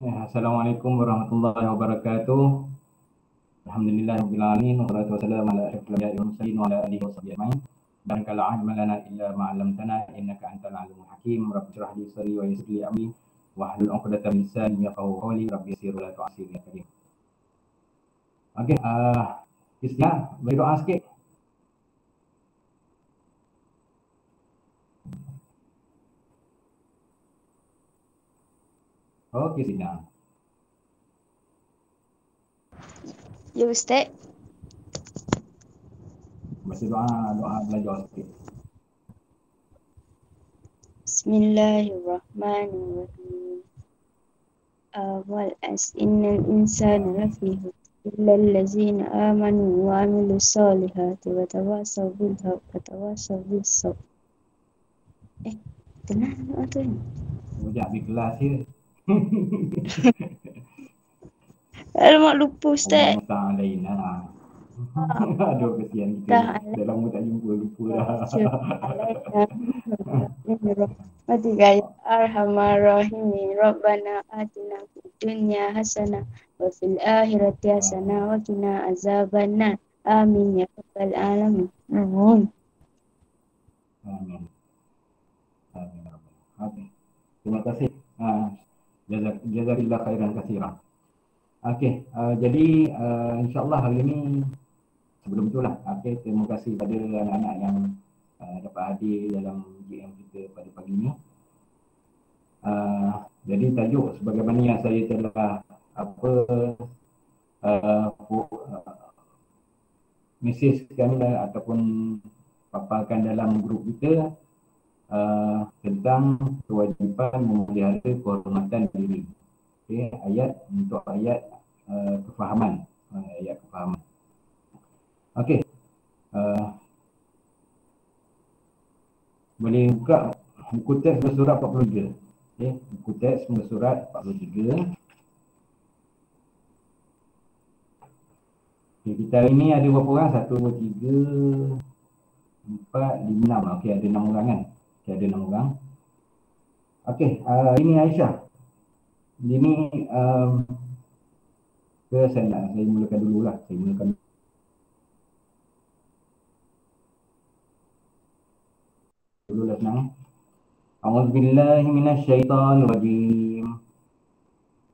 Assalamualaikum warahmatullahi wabarakatuh. Alhamdulillahirabbil alamin wassalatu wassalamu ala asyrafil anbiya'i wal mursalin wa ala alihi washabbihi ajmain. Baraka la ilma lana illa ma 'allamtana innaka antal alimul hakim. Rabbi shrah li sadri wa yassir li amri wahlul 'uqdatam min lisani yafqahu qawli. Rabbi yassir wa la tu'assir ya karim. Okey, Kristina, bagi doa sikit. Okey, Kristina. Ya Ustaz. Baca doa belajar sikit. Bismillahirrahmanirrahim. Wal innal insana lafi illa allazina amanu wa amilus solihati wa tawasaw bil haqq wa tawasaw bis sabr. Tenang doa tu. Sejak di kelas je. Alamak lupa Ustaz. Allah ta'alaina. Aduh, kesian kita. Dah lama tak jumpa, lupa dah. Alaina. Arhamar rahimin. Rabbana atina fid dunya hasanah wa fil akhirati hasanah wa qina azabannar. Amin ya rabbal alamin. Amin. Amin. Okey. Terima kasih. Jazakallah khairan katsiran. Okey, jadi insya-Allah hari ini sebelum itulah, okey, terima kasih pada anak-anak yang dapat hadir dalam GM kita pada pagi ini. Jadi tajuk sebagaimana yang saya telah mesejkan ataupun paparkan dalam grup kita tentang kewajipan memelihara kehormatan diri. Okay, ayat untuk ayat kefahaman. Ayat kefahaman. Okey. Boleh buka buku teks bersurat 43. Okey, buku teks bersurat 43. Okay, kita hari ni ada berapa orang? 1, 2, 3, 4, 5, 6. Okey, ada 6 orang kan? Okey, ada 6 orang. Okey, ini Aisyah. Ini saya mulakan dululah. Saya mulakan dululah senang. A'udzubillahi minasyaitonir rajim.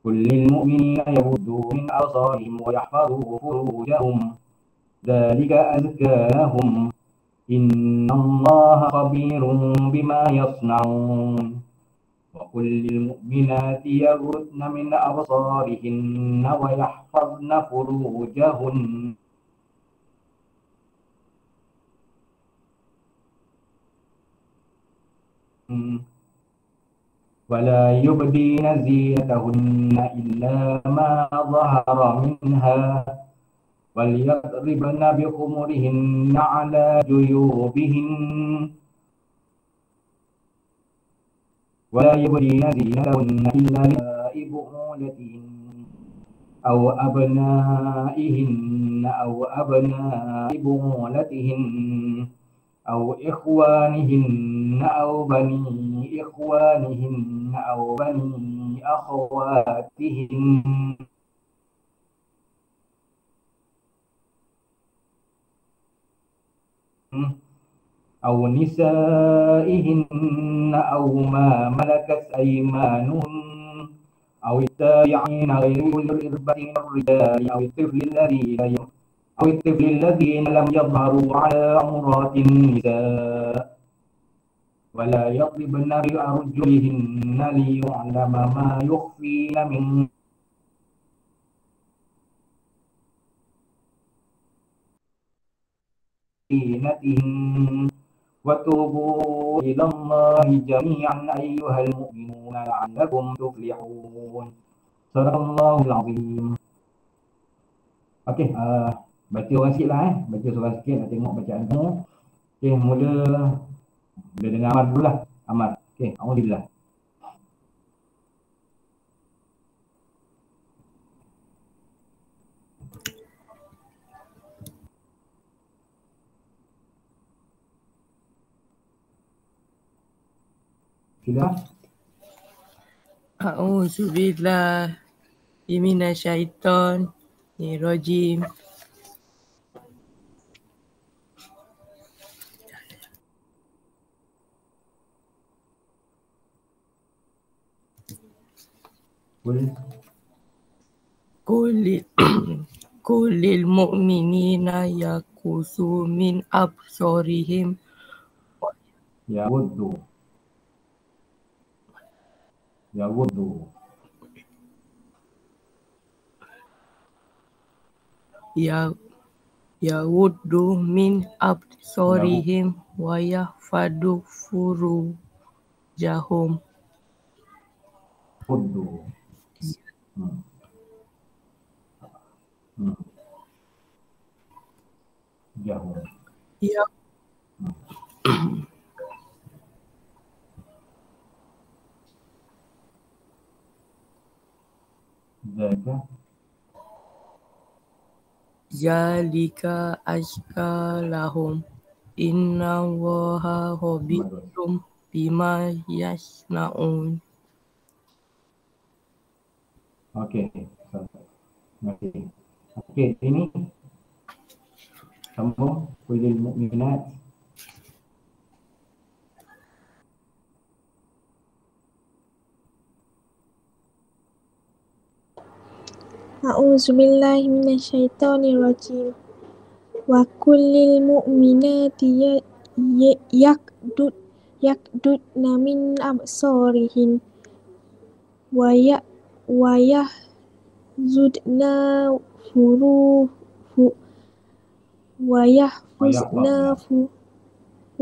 Kullil mu'minina yaghuddu min absarihim wa yahfazu furujahum. Dzalika azka lahum. Innallaha khabirun bima yasna'un. وقل للمؤمنات يغضن من أبصارهن ويحفظن فروجهن ولا يبدين زينتهن إلا ما ظهر منها وليضربن بخمرهن على جيوبهن ولا يبدين زينتهن إلا لبعولتهن أو أبنائهن أو أبناء بعولتهن أو إخوانهن أو بني إخوانهن أو بني أخواتهن أو نسائهن أو ما ملكت أيمانهن أو التابعين غير أولي الإربة من الرجال أو الطفل الذين لم يظهروا على عورات النساء ولا يضربن بأرجلهن ليعلم ما يخفين من زينتهن وتوبوا إلى الله جميعا أيها المؤمنون لعلكم تفلحون. صدق الله العظيم. Okey, baca orang sikit lah baca seorang sikit nak tengok bacaan kamu. Okey, mula dengan Amar dulu lah. Amar. Okey, alhamdulillah. Sila. A'udzubillahi minasyaitonirrajim. Kulil kulil mu'minina yakusu min absorihim Yawuddu. Yawuddu. yawuddu min absorihim wa yahfadu furujahum. Yawuddu. Hmm. Hmm. Jahum. Ya Zaka. zalika azka lahum inna Allaha khabirum bima yasnaun. Okey. Okey, ini sambung kulil mu'minat. A'udzubillahi minasyaitonirrajim. Wa kullil mu'minati yakdudna min absarihin wa yahzudna wa yahfuzna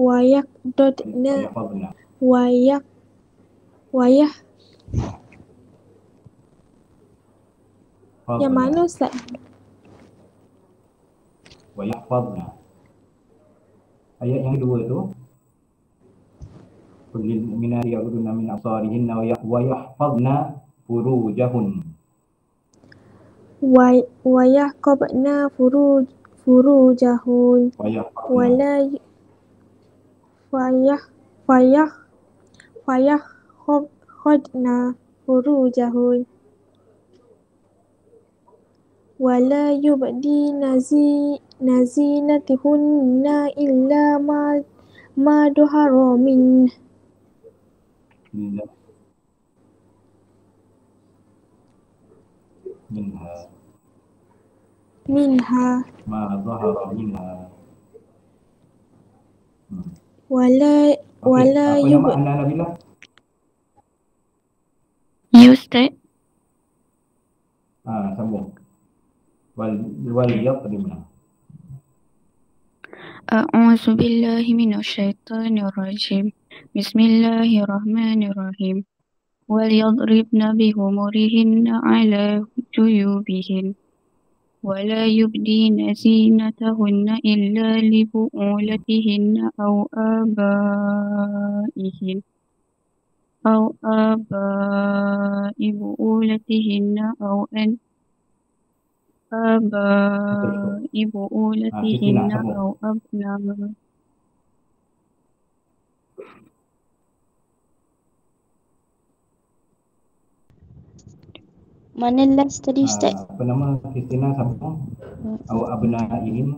wa yakdudna Yahfazna. Yang mana Ustaz? Wa yahfazna. Ayat yang kedua tu, kulil mu'minati yaghudduna min absarihinna wa yahfazna furujahun. Wa yaqabna furujahun Wa yahfazna. wala khodna furujahun wala yubdi nazinatihunna illa ma duhara minha Ma zahara minha. wala Apa yub nama anda Nabila? Ya Ustaz. Sambung. Wal yaqdimna. A'udzu billahi minasyaitonir rajim. Bismillahirrahmanirrahim. Wal yadribna bihumurihinna 'ala juyubihin. ولا يبدين زينتهن إلا لبؤولتهن أو آباء بؤولتهن أو أبناء Mana last tadi Ustaz? Apa nama Kristina sambung? Au abnaihim.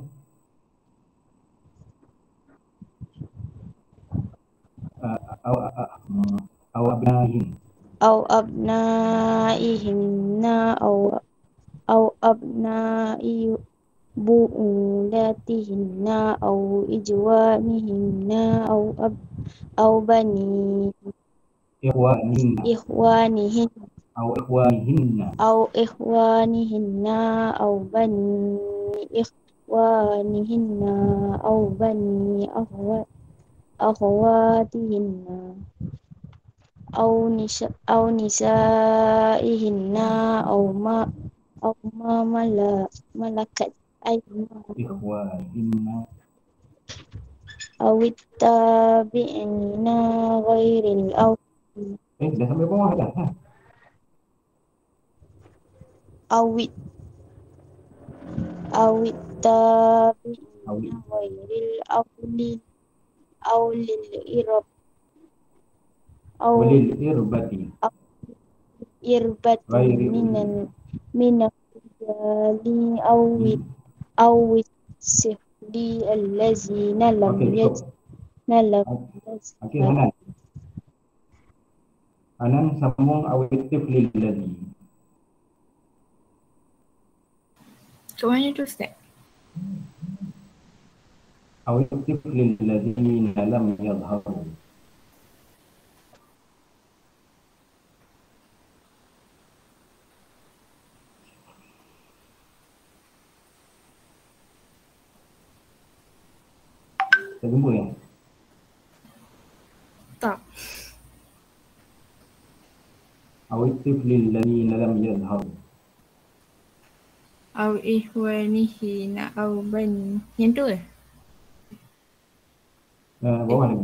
Au abnaihim. Au abnaihinna au abnai bu'ulatihinna au ijwanihinna au bani ikhwanihinna أو إخوانهن أو إخوانهن أو بني إخوانهن أو بني أخواتهن أو نسائهن أو ما ملكت أيمانهن إخوانهن أو التابعين غير الأولين dah sampai bawah dah. awit tabi'ina ghairil Walil irbati. إربة غير من الرجال أو السفل الذين لم Okey, stop. يجدن Okey, Hanan. Hanan sambung awitif lilladhi. Kat mana tu Ustaz? Awitif lilladhina lam yadharu. Tak jumpa ya? Tak. Awitif lilladhina lam yadharu. Au ihwanihi na au bani. Yang tu ke? Bawah lagi,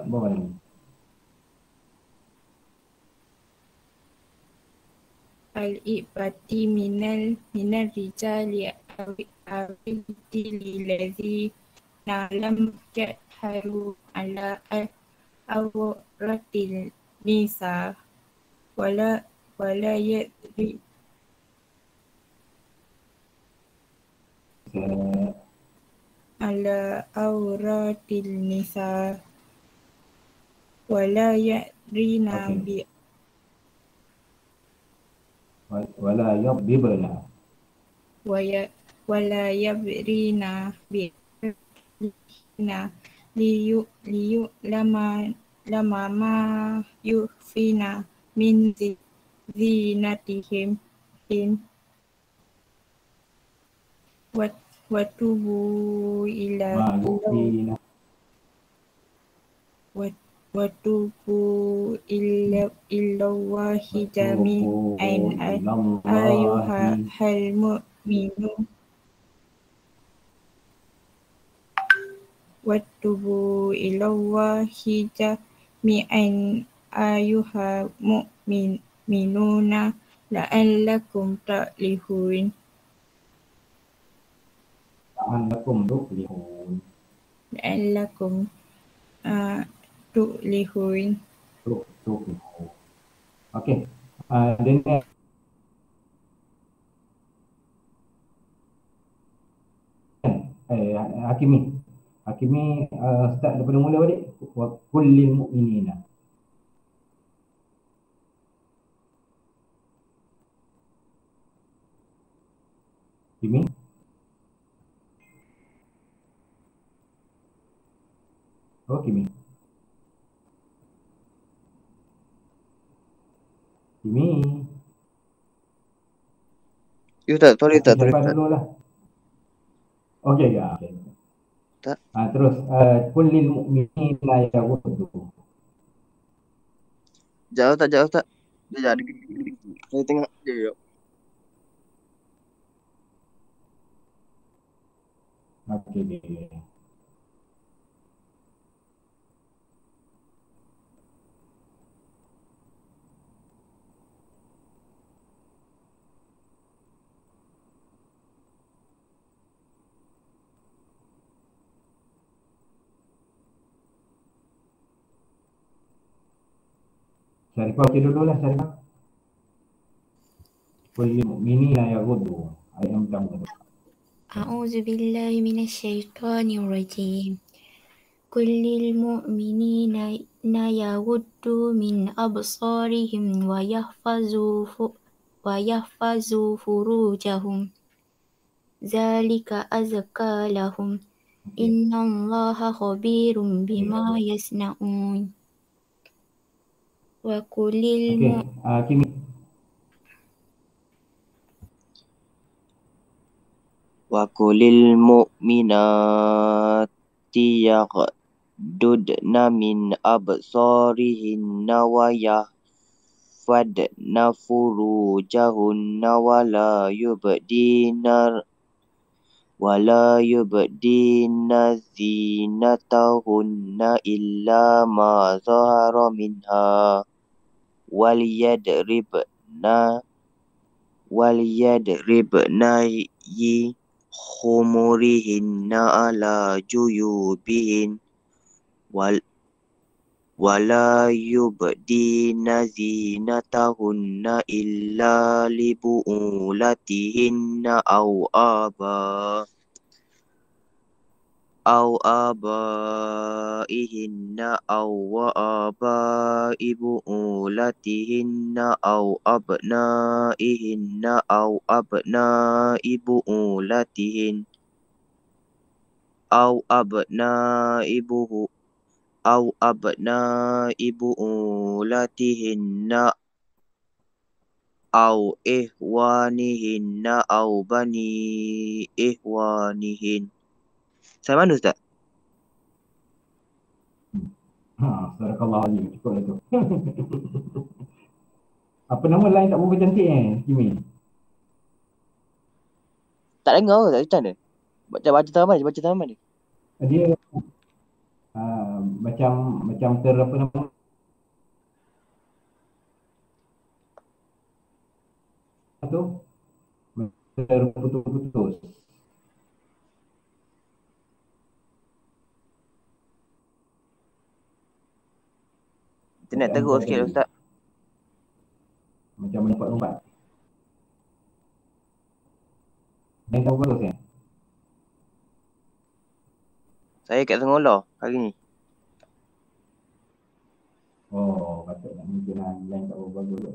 bawah lagi. Al-ibati minal rijali awiti liladhi lam jadharu ala awratil nisa wala yadri ala awratil nisa wala yadrina bi Wala yadribna. wala yabrina bi liyu lama ma yufina min zinatihim in watubu ila Yufina. watubu illallahi jami'an ayyuhal mu'minun watubu ilallahi jami'an ayyuhal mu'minuna la'allakum tuflihun. La'allakum tuflihun. La'allakum tuflihun. Tuflihun. Okey. Then Hakimi start daripada mula balik. Wa kullil mu'minina. Hakimi. Oh, Kimi. You tak, sorry tak. Dulu lah. Okey, ya. Okay. Tak. Terus kullil mu'minina yaghuddu. Jauh tak. Dia jadi. Saya tengok dia. Okey. Syarifah okey dulu lah, Syarifah. Kullil mu'minina yaghuddu. Ayat yang pertama. A'udzu billahi minasyaitonir rajim. Kullil mu'minina yaghuddu min absarihim wa yahfazu furujahum. Zalika azka lahum. Innallaha khabirum bima yasna'un. Wa kullil Kimi. Wa kulil mu'minati yaghdudna min absarihinna wa yahfadna furujahunna wa la yubdina zinatahunna illa ma zahara minha wal yadribna khumurihinna ala juyubihin ولا يبدين زينتهن إلا لبؤولتهن أو آبائهن أو آباء بؤولتهن أو أبنائهن أو أبناء بؤولتهن أو أبناء بؤولتهن أو إخوانهن أو بني إخوانهن. Sampai mana Ustaz? Barakallahu alaihi. Cukup lah tu. Apa nama lain tak berapa cantik Kimi? Tak dengar Ustaz, macam mana? Baca taman dia. Dia macam apa nama? Tu terputus-putus. Internet teruk sikit Ustaz. Macam lompat-lompat. Yang tahu bagus kan? Saya kat Sengolah hari ni. Oh, patutnya mungkin lain tak bagus tu.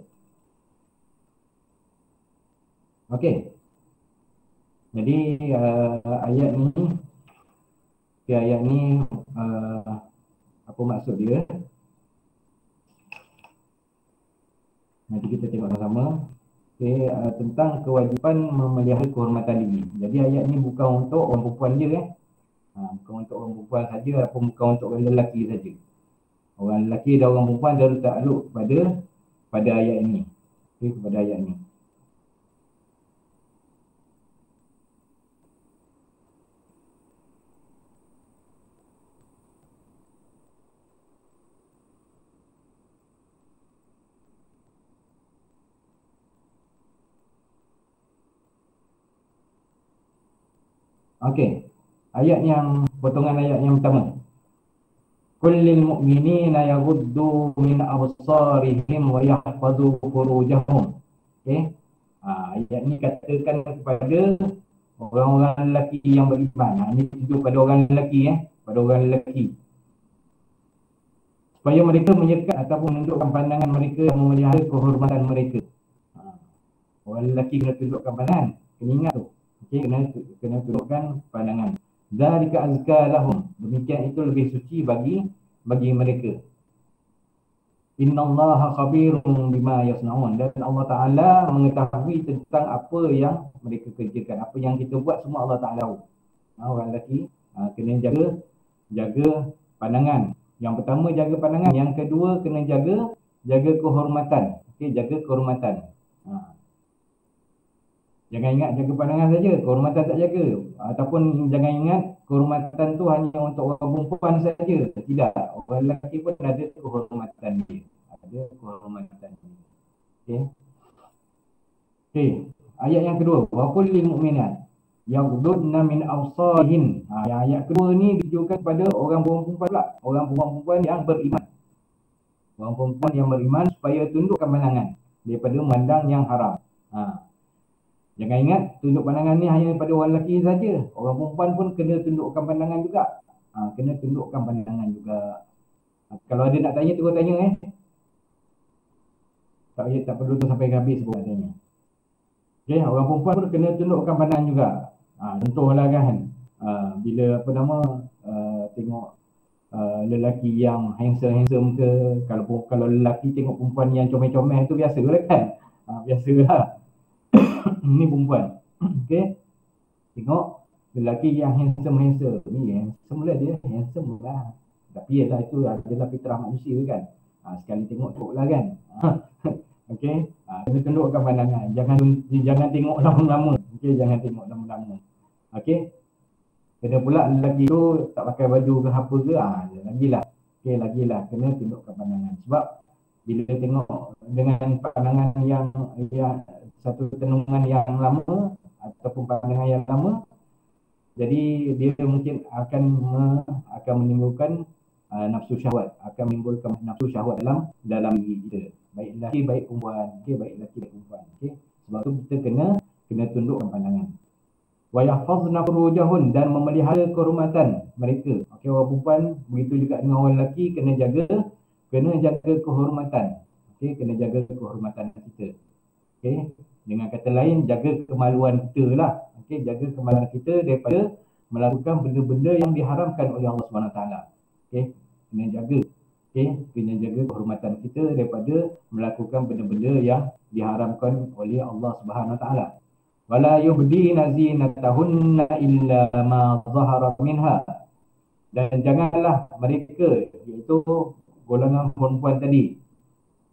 Okey. Jadi ayat ni apa maksud dia? Nanti kita tengok sama-sama. Okay, tentang kewajipan memelihara kehormatan diri. Jadi ayat ni bukan untuk orang perempuan je bukan untuk orang perempuan saja ataupun bukan untuk orang lelaki saja. Orang lelaki dan orang perempuan dia takluk pada ayat ini. Okay, kepada ayat ni. Okey. Potongan ayat yang pertama. Kullil mu'minina yaghuddu min absarihim wa yahfazu furujahum. Okey. Ayat ni katakan kepada orang-orang lelaki yang beriman. Ini tunjuk pada orang lelaki pada orang lelaki. Supaya mereka menyekat ataupun menundukkan pandangan mereka yang memelihara kehormatan mereka. Orang lelaki kena tundukkan pandangan. Kena ingat tu. Okey, kena tundukkan pandangan. Zalika azka lahum. Demikian itu lebih suci bagi mereka. Innallaha khabirum bima yasnaun. Dan Allah Taala mengetahui tentang apa yang mereka kerjakan. Apa yang kita buat semua Allah Taala tahu. Orang lelaki kena jaga pandangan. Yang pertama jaga pandangan, yang kedua kena jaga kehormatan. Okey, jaga kehormatan. Jangan ingat jaga pandangan saja, kehormatan tak jaga. Ataupun jangan ingat kehormatan tu hanya untuk orang perempuan saja. Tidak, orang lelaki pun ada kehormatan dia. Okey, ayat yang kedua, wa kullil mu'minat yaghdudna min absarihin. Ayat kedua ni ditujukan kepada orang perempuan pula, orang perempuan yang beriman. Orang perempuan yang beriman supaya tundukkan pandangan daripada memandang yang haram. Jangan ingat tunduk pandangan ni hanya pada orang lelaki saja. Orang perempuan pun kena tundukkan pandangan juga. Kena tundukkan pandangan juga. Kalau ada nak tanya, terus tanya tak perlu tu sampai habis pun nak tanya. Okey, orang perempuan pun kena tundukkan pandangan juga. Contohlah kan, bila tengok lelaki yang handsome ke, kalau lelaki tengok perempuan yang comel-comel tu biasalah kan. Biasalah. Ni perempuan. Okey. Tengok lelaki yang handsome. Ni handsome lah dia, handsome lah. Tapi ialah itu adalah fitrah manusia kan. Sekali tengok lah kan. Okey. Kena tundukkan pandangan. Jangan tengok lama-lama. Okey, jangan tengok lama-lama. Okey. Kena pula lelaki tu tak pakai baju ke apa ke, lagilah. Okey, lagilah kena tundukkan pandangan. Sebab bila tengok dengan pandangan yang satu tenungan yang lama ataupun pandangan yang lama, jadi dia mungkin akan menimbulkan nafsu syahwat, akan menimbulkan nafsu syahwat dalam diri kita, baik lelaki baik perempuan, okey, baik lelaki baik perempuan, okey. Sebab tu kita kena tundukkan pandangan. Wa yahfazna furujahun, dan memelihara kehormatan mereka. Okey, orang perempuan begitu juga dengan orang lelaki, kena jaga kehormatan. Okey, kena jaga kehormatan kita. Okey, dengan kata lain, jaga kemaluan kita lah. Okey, jaga kemaluan kita daripada melakukan benda-benda yang diharamkan oleh Allah SWT. Okey, kena jaga. Okey, kena jaga kehormatan kita daripada melakukan benda-benda yang diharamkan oleh Allah SWT. Wala yubdina zinatahunna illa ma zahara minha, dan janganlah mereka, iaitu golongan perempuan tadi,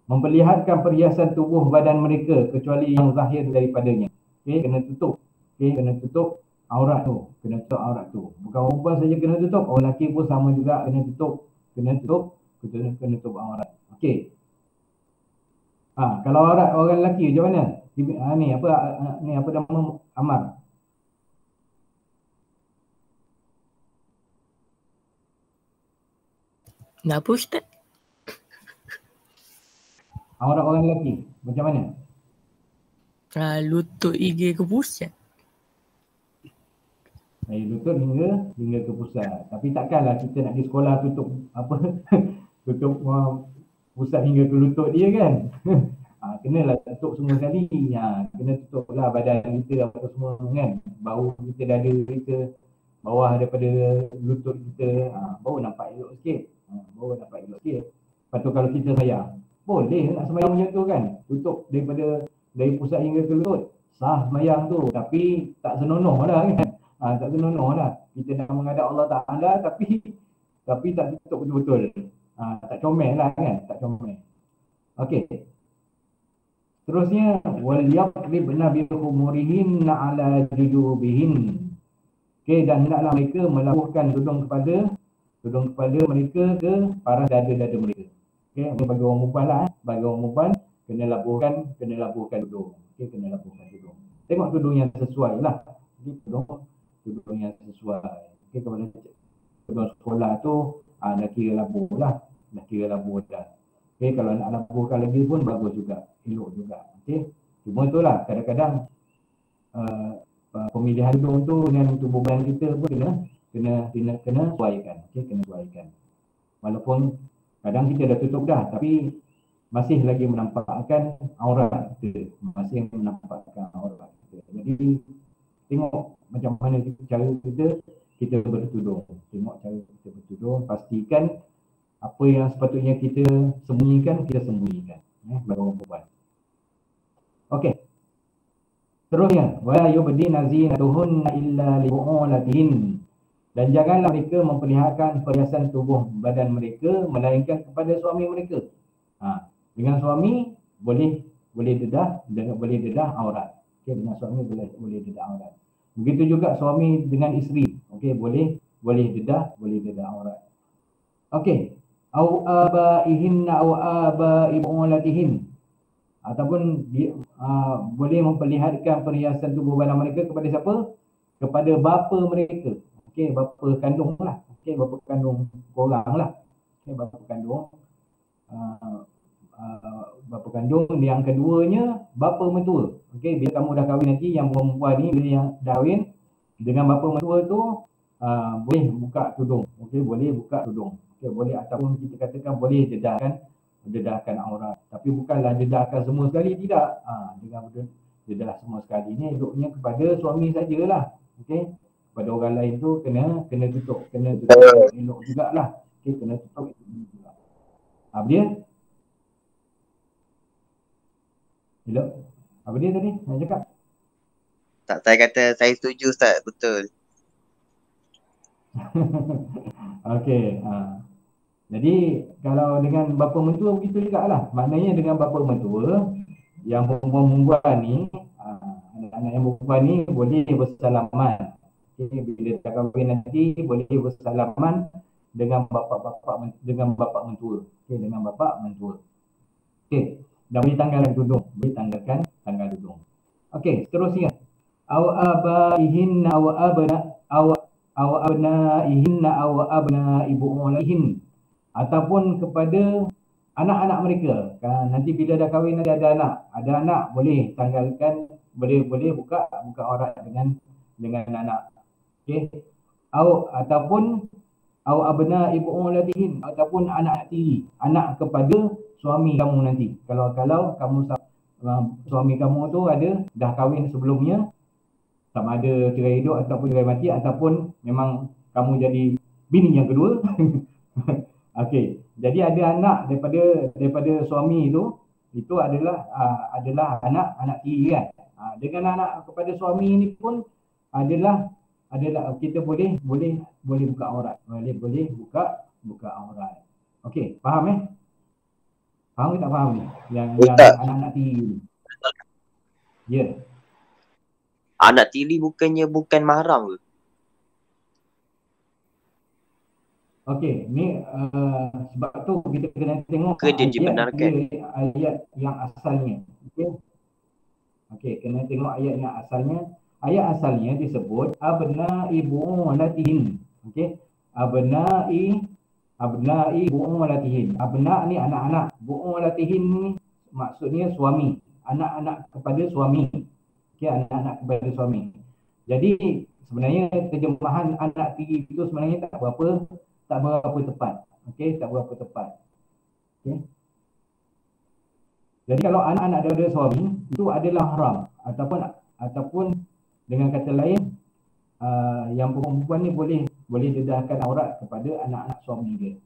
memperlihatkan perhiasan tubuh badan mereka kecuali yang zahir daripadanya. Okey, kena tutup. Okey, kena tutup aurat tu. Kena tutup aurat tu. Bukan perempuan saja kena tutup, orang lelaki pun sama juga kena tutup. Kena tutup aurat. Okey. Kalau aurat orang lelaki macam mana? Ni apa nama Amar? Kenapa Ustaz? Aurat orang lelaki macam mana? Lutut hingga ke pusat. Lutut hingga ke pusat. Tapi takkanlah kita nak di sekolah tutup tutup pusat hingga ke lutut dia kan. Kenalah tutup semua sekali. Kena tutup lah badan kita apa semua kan. Bahu kita, dada kita, bawah daripada lutut kita, baru nampak elok sikit. Lepas tu kalau kita sayang, boleh nak sembahyang macam tu kan. Tutup dari pusat hingga ke lutut. Sah sembahyang tu, tapi tak senonoh lah kan. Tak senonoh lah. Kita nak menghadap Allah Ta'ala tapi tak tutup betul-betul. Tak comel lah kan. Tak comel. Okey. Terusnya, wal yaqribna bi khumurihinna ala jujubihin. Okey, dan hendaklah mereka melabuhkan tudung kepala mereka ke parah dada-dada mereka. Okey, ini bagi orang perempuan lah. Bagi orang perempuan kena labuhkan tudung. Okey, kena labuhkan tudung. Tengok tudung yang sesuai lah. Tudung yang sesuai. Okey, kalau tudung sekolah tu dah kira labuh lah. Okey, kalau nak labuhkan lagi pun bagus juga, elok juga. Okey, cuma itulah kadang-kadang pemilihan tudung tu dengan tubuh badan kita pun kena sesuaikan. Okey, kena sesuaikan. Walaupun kadang kita dah tutup dah, tapi masih lagi menampakkan aurat kita. Jadi tengok macam mana cara kita bertudung. Pastikan apa yang sepatutnya kita sembunyikan, bagi orang perempuan. Okey. Terusnya, wa yubdina zinatuhunna illa li bu'ulatihin, dan janganlah mereka memperlihatkan perhiasan tubuh badan mereka melainkan kepada suami mereka. Dengan suami boleh dedah aurat. Okey, dengan suami boleh dedah aurat. Begitu juga suami dengan isteri. Okey, boleh dedah aurat. Okey. Au abaihinna au abai bu'ulatihin, ataupun boleh memperlihatkan perhiasan tubuh badan mereka kepada siapa? Kepada bapa mereka. Okey, bapa kandung lah. Okey, bapa kandung korang lah. Okey, bapa kandung yang keduanya bapa mentua. Okey, bila kamu dah kahwin nanti, yang perempuan ni bila yang dah kahwin dengan bapa mentua tu boleh buka tudung. Okey, boleh buka tudung. Okey, boleh, ataupun kita katakan boleh dedahkan aurat. Tapi bukanlah dedahkan semua sekali, tidak. Dengan dedah semua sekali ni eloknya kepada suami sajalah. Okey, kepada orang lain tu kena tutup elok jugalah. Okey, kena tutup juga. Apa dia? Elok. Apa dia tadi nak cakap? Tak, saya kata saya setuju Ustaz, betul. Okey. Jadi kalau dengan bapa mentua begitu jugalah. Maknanya dengan bapa mentua, yang perempuan ni, anak-anak yang perempuan ni boleh bersalaman. Okay, bila dah kahwin nanti boleh bersalaman dengan bapa mentua. Okey, dengan bapa mentua. Okey, dah boleh tanggalkan tudung. Okey, seterusnya. Aw abaihinna aw abnaihinna aw abnai bu'ulatihin, ataupun kepada anak-anak mereka. Nanti bila dah kahwin nanti ada anak boleh tanggalkan, boleh buka aurat dengan anak. Okey. Ataupun abna ibu ulatihin, ataupun anak tiri, anak kepada suami kamu nanti. Kalau kamu suami kamu tu dah kahwin sebelumnya, sama ada cerai hidup ataupun cerai mati, ataupun memang kamu jadi bini yang kedua. Okey. Jadi ada anak daripada suami itu adalah anak tiri kan. Dengan anak kepada suami ini pun adalah kita boleh buka aurat. Boleh buka aurat. Okey, faham Faham ke tak faham ni? Yang anak-anak tiri ni. Ya. Anak tiri bukan mahram ke? Okey, ni sebab tu kita kena tengok ke dia dibenarkan? Ayat yang asalnya. Okey, kena tengok ayat yang asalnya. Ayat asalnya disebut abna'i bu'ulatihin. Okey, abna'i bu'ulatihin. Abna' ni anak-anak, bu'ulatihin ni maksudnya suami, anak-anak kepada suami. Okey, anak-anak kepada suami. Jadi sebenarnya terjemahan anak tiri itu sebenarnya tak berapa tepat. Okey, tak berapa tepat. Okey. Jadi kalau anak-anak daripada suami itu adalah haram, ataupun dengan kata lain yang perempuan ni boleh dedahkan aurat kepada anak-anak suami dia.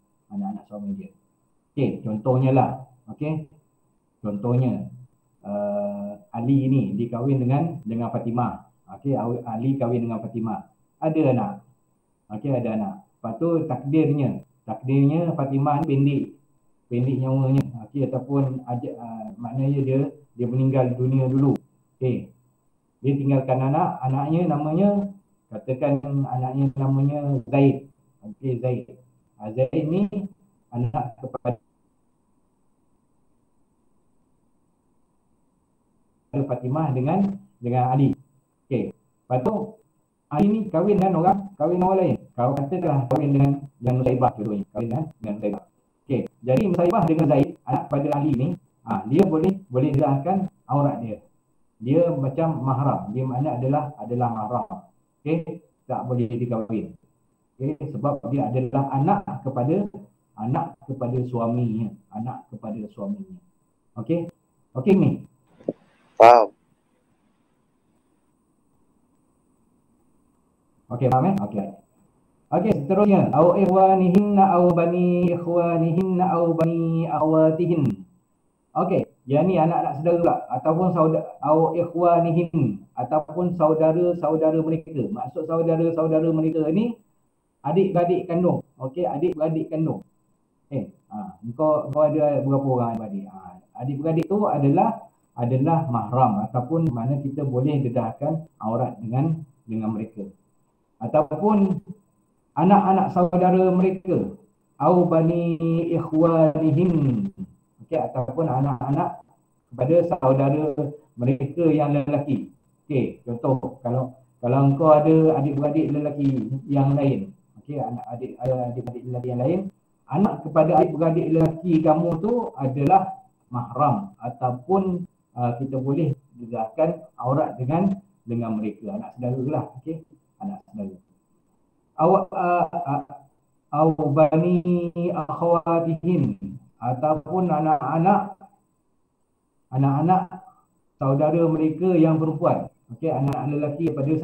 Okey, contohnya lah. Okey. Contohnya Ali ni dikahwin dengan Fatimah. Okey, Ali kahwin dengan Fatimah. Ada anak. Okey, ada anak. Lepas tu takdirnya Fatimah ni pendek nyawanya. Okey, ataupun maknanya dia meninggal dunia dulu. Okey. Dia tinggalkan anaknya namanya, katakan anaknya namanya Zaid. Okey, Zaid. Zaid ni anak kepada Fatimah dengan Ali. Okey. Lepas tu Ali ni kahwin dengan orang lain. Kau katalah kahwin dengan Nusaibah contohnya. Kahwin dengan Nusaibah. Okey. Jadi Nusaibah dengan Zaid, anak pada Ali ni, dia boleh dedahkan aurat dia. Dia macam mahram. Dia makna adalah mahram. Okey, tak boleh dikahwin. Okey, sebab dia adalah anak kepada suaminya, Okey. Okey ni. Faham. Okey, faham Okey. Okey, seterusnya au ikhwanihinna au bani ikhwanihinna au bani akhwatihin. Okey, yang ni anak-anak saudara pula, ataupun au ikhwanihin, ataupun saudara-saudara mereka. Maksud saudara-saudara mereka ni adik-beradik kandung. Okey, adik-beradik kandung. Kau ada berapa orang adik-beradik? Adik-beradik tu adalah mahram, ataupun mana kita boleh dedahkan aurat dengan mereka. Ataupun anak-anak saudara mereka, au bani ikhwanihim. Okey, ataupun anak-anak kepada saudara mereka yang lelaki. Okey, contoh kalau engkau ada adik-beradik lelaki yang lain, okey, adik-beradik lelaki yang lain, anak kepada adik-beradik lelaki kamu tu adalah mahram, ataupun kita boleh dedahkan aurat dengan mereka, anak saudara lah. Okey, anak saudara. Au bani akhwatihin, ataupun anak-anak saudara mereka yang perempuan. Okey, anak lelaki daripada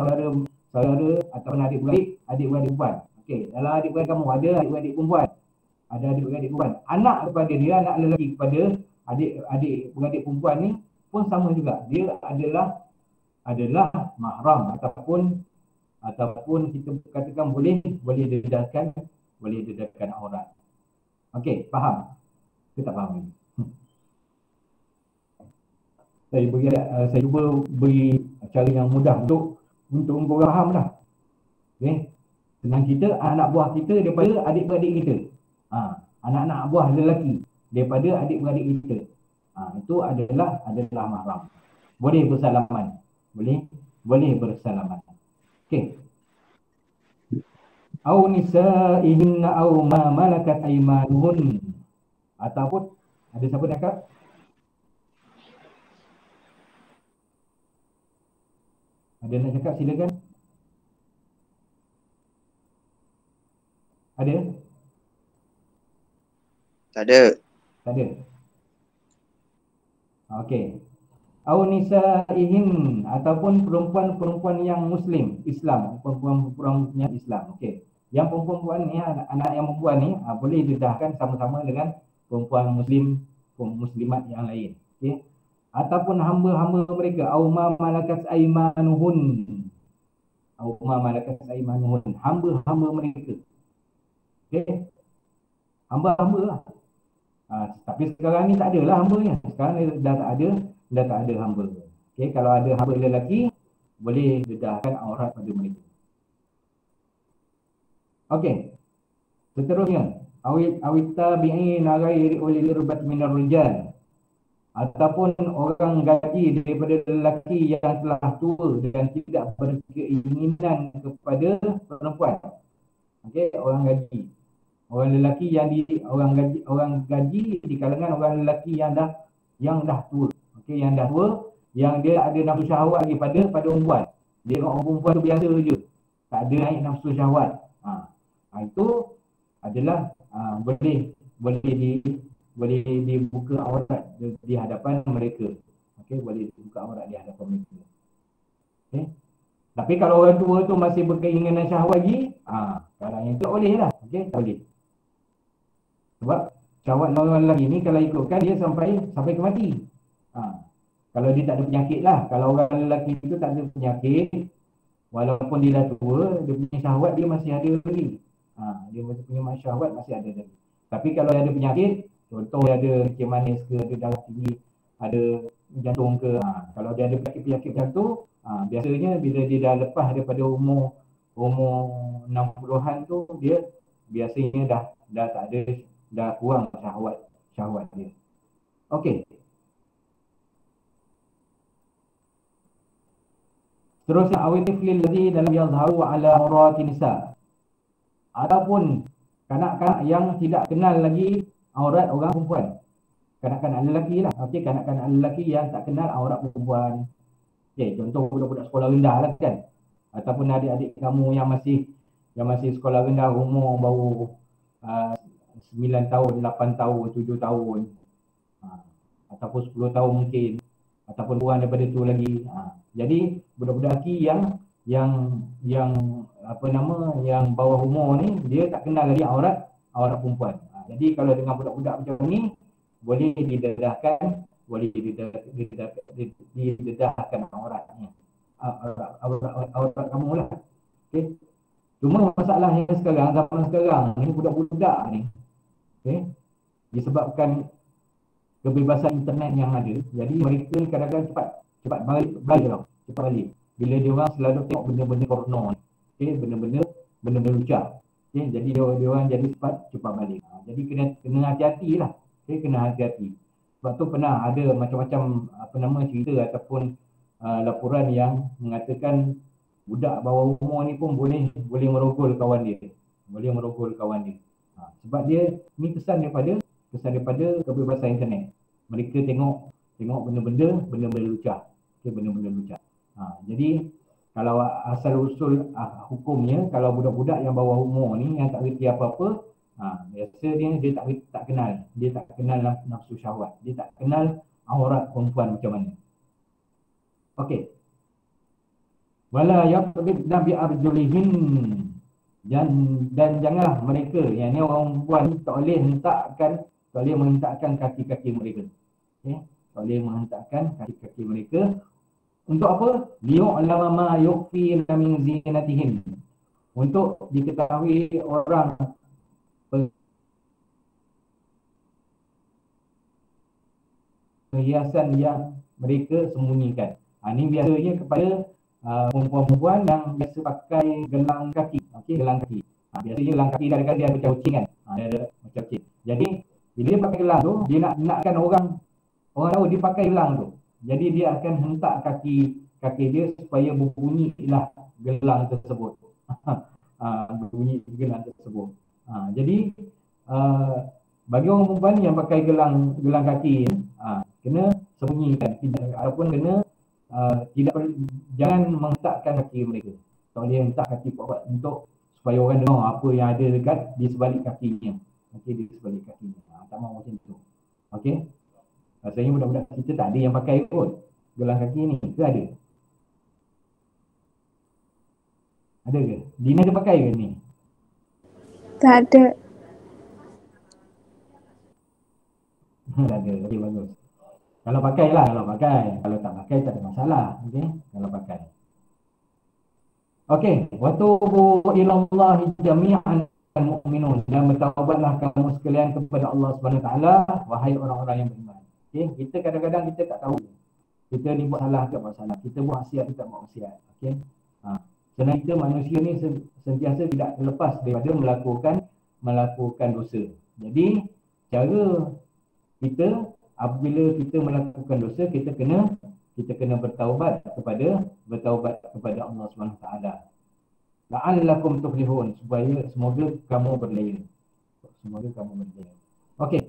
saudara ataupun adik-beradik perempuan. Okey, dalam adik-beradik kamu ada adik-beradik perempuan. Anak kepada dia, anak lelaki kepada adik-beradik perempuan ni pun sama juga. Dia adalah mahram, ataupun kita katakan boleh dedahkan aurat. Okey, faham? Kita tak faham ni. Saya cuba beri cara yang mudah untuk orang faham dah. Okey. Senang kita, anak buah kita daripada adik-beradik kita. Anak-anak buah lelaki daripada adik-beradik kita. Itu adalah mahram. Boleh bersalaman. Boleh bersalaman. Okey. Au nisaihinna au ma malakat aymanuhun. Ataupun ada siapa nak cakap? Ada nak cakap, silakan. Ada? Tak ada. Tak ada. Okey. Au nisaihin ataupun perempuan-perempuan yang muslim, Islam, perempuan-perempuan yang Islam. Okey. Yang perempuan ni, anak yang perempuan ni boleh didedahkan sama-sama dengan perempuan muslim, muslimat yang lain. Okey. Ataupun hamba-hamba mereka, au ma malakat aymanuhun. Au ma malakat aymanuhun, hamba-hamba mereka. Okey. Hamba-hamba lah. Tapi sekarang ni tak adalah hambanya. Sekarang ni dah tak ada hamba. Okey, kalau ada hamba lelaki, boleh dedahkan aurat pada mereka. Okey. Seterusnya, awit tabi'in ghairi ulil irbat minar rijal. Ataupun orang gaji daripada lelaki yang telah tua dan tidak berkeinginan kepada perempuan. Okey, orang gaji. Orang lelaki yang orang gaji di kalangan orang lelaki yang dah tua. Okey, yang dah tua, yang dia ada nafsu syahwat lagi pada perempuan. Dia orang perempuan tu biasa je. Tak ada naik nafsu syahwat. Itu adalah boleh dibuka aurat di hadapan mereka. Okey, boleh dibuka aurat di hadapan mereka. Okey. Tapi kalau orang tua tu masih berkeinginan syahwat lagi, kalau yang tu boleh lah. Okey, tak boleh. Sebab syahwat orang lelaki ni kalau ikutkan dia sampai ke mati. Kalau dia tak ada penyakit lah. Kalau orang lelaki itu tak ada penyakit, walaupun dia dah tua, dia punya syahwat dia masih ada lagi. Dia masih punya syahwat masih ada lagi. Tapi kalau dia ada penyakit, contoh dia ada kencing manis ke, ada darah tinggi, ada jantung ke, kalau dia ada penyakit-penyakit macam tu, biasanya bila dia dah lepas daripada umur 60-an tu, dia biasanya dah tak ada, dah kurang syahwat dia. Okey. Seterusnya, awitiflil ladzi dalam yazharu ala aurati nisa. Ataupun kanak-kanak yang tidak kenal lagi aurat orang perempuan. Kanak-kanak lelaki lah. Okey, kanak-kanak lelaki yang tak kenal aurat perempuan. Okey, contoh budak-budak sekolah rendah lah kan. Ataupun adik-adik kamu yang masih sekolah rendah, umur baru 9 tahun, 8 tahun, 7 tahun. Ataupun 10 tahun mungkin. Ataupun kurang daripada tu lagi. Jadi budak-budak lelaki yang bawah umur ni, dia tak kenal lagi aurat perempuan. Jadi kalau dengan budak-budak macam ni, boleh didedahkan auratnya. Aurat kamu lah. Okay. Cuma masalahnya sekarang, zaman sekarang ni budak-budak ni, okay, disebabkan kebebasan internet yang ada, jadi mereka ni kadang-kadang cepat balik tau. Cepat balik. Bila dia orang selalu tengok benda-benda porno ni. Okay, benda-benda lucah. Okay, jadi dia orang jadi cepat balik. Jadi kena hati-hati lah. Okay, kena hati-hati. Sebab tu pernah ada macam-macam cerita ataupun laporan yang mengatakan budak bawah umur ni pun boleh merogol kawan dia. Sebab dia ni kesan daripada kebebasan internet. Mereka tengok benda-benda lucah. Okay, benda-benda lucah. Jadi kalau asal usul hukumnya, kalau budak-budak yang bawah umur ni yang tak reti apa-apa, biasa dia tak kenal nafsu syahwat, dia tak kenal aurat perempuan macam mana. Okey. Wala yaqbidna bi arjulihin, dan janganlah mereka, yang ni orang perempuan ni tak boleh menghentakkan kaki-kaki mereka. Okey, tak boleh menghentakkan kaki-kaki mereka. Untuk apa? Liyu'lama ma yukhfi min zinatihim. Untuk diketahui orang perhiasan yang mereka sembunyikan. Ini biasanya kepada perempuan-perempuan yang biasa pakai gelang kaki. Okey, gelang kaki. Biasanya gelang kaki kadang-kadang dia ada macam kucing kan. Dia ada macam kucing. Jadi bila dia pakai gelang tu, dia nakkan orang tahu dia pakai gelang tu. Jadi dia akan hentak kaki dia supaya berbunyilah gelang tersebut. bunyi gelang tersebut. Jadi bagi orang perempuan yang pakai gelang kaki kena sembunyikan, ataupun kena jangan menghentakkan kaki mereka. Tak boleh hentak kaki kuat untuk supaya orang dengar apa yang ada dekat di sebalik kakinya. Okey, di sebalik kakinya. Tak mahu macam tu. Okey. Rasanya budak-budak kita tak ada yang pakai kot gelang kaki ni, ke ada? Ada ke? Dina ada pakai ke ni? Tak ada. Tak ada. Okey, bagus. Kalau pakai lah, kalau pakai. Kalau tak pakai tak ada masalah. Okey, kalau pakai. Okey, wa tubu ilallahi jami'an mu'minun, dan bertaubatlah kamu sekalian kepada Allah Subhanahu Wa Taala, wahai orang-orang yang beriman. Okey, kita kadang-kadang kita tak tahu. Kita ni buat salah ke buat salah. Kita buat maksiat kita buat maksiat. Okey. Sebenarnya kita manusia ni sentiasa tidak terlepas daripada melakukan dosa. Jadi cara kita apabila kita melakukan dosa, kita kena bertaubat kepada Allah Subhanahu Taala. La'allakum tuflihun, supaya semoga kamu berjaya. Okey.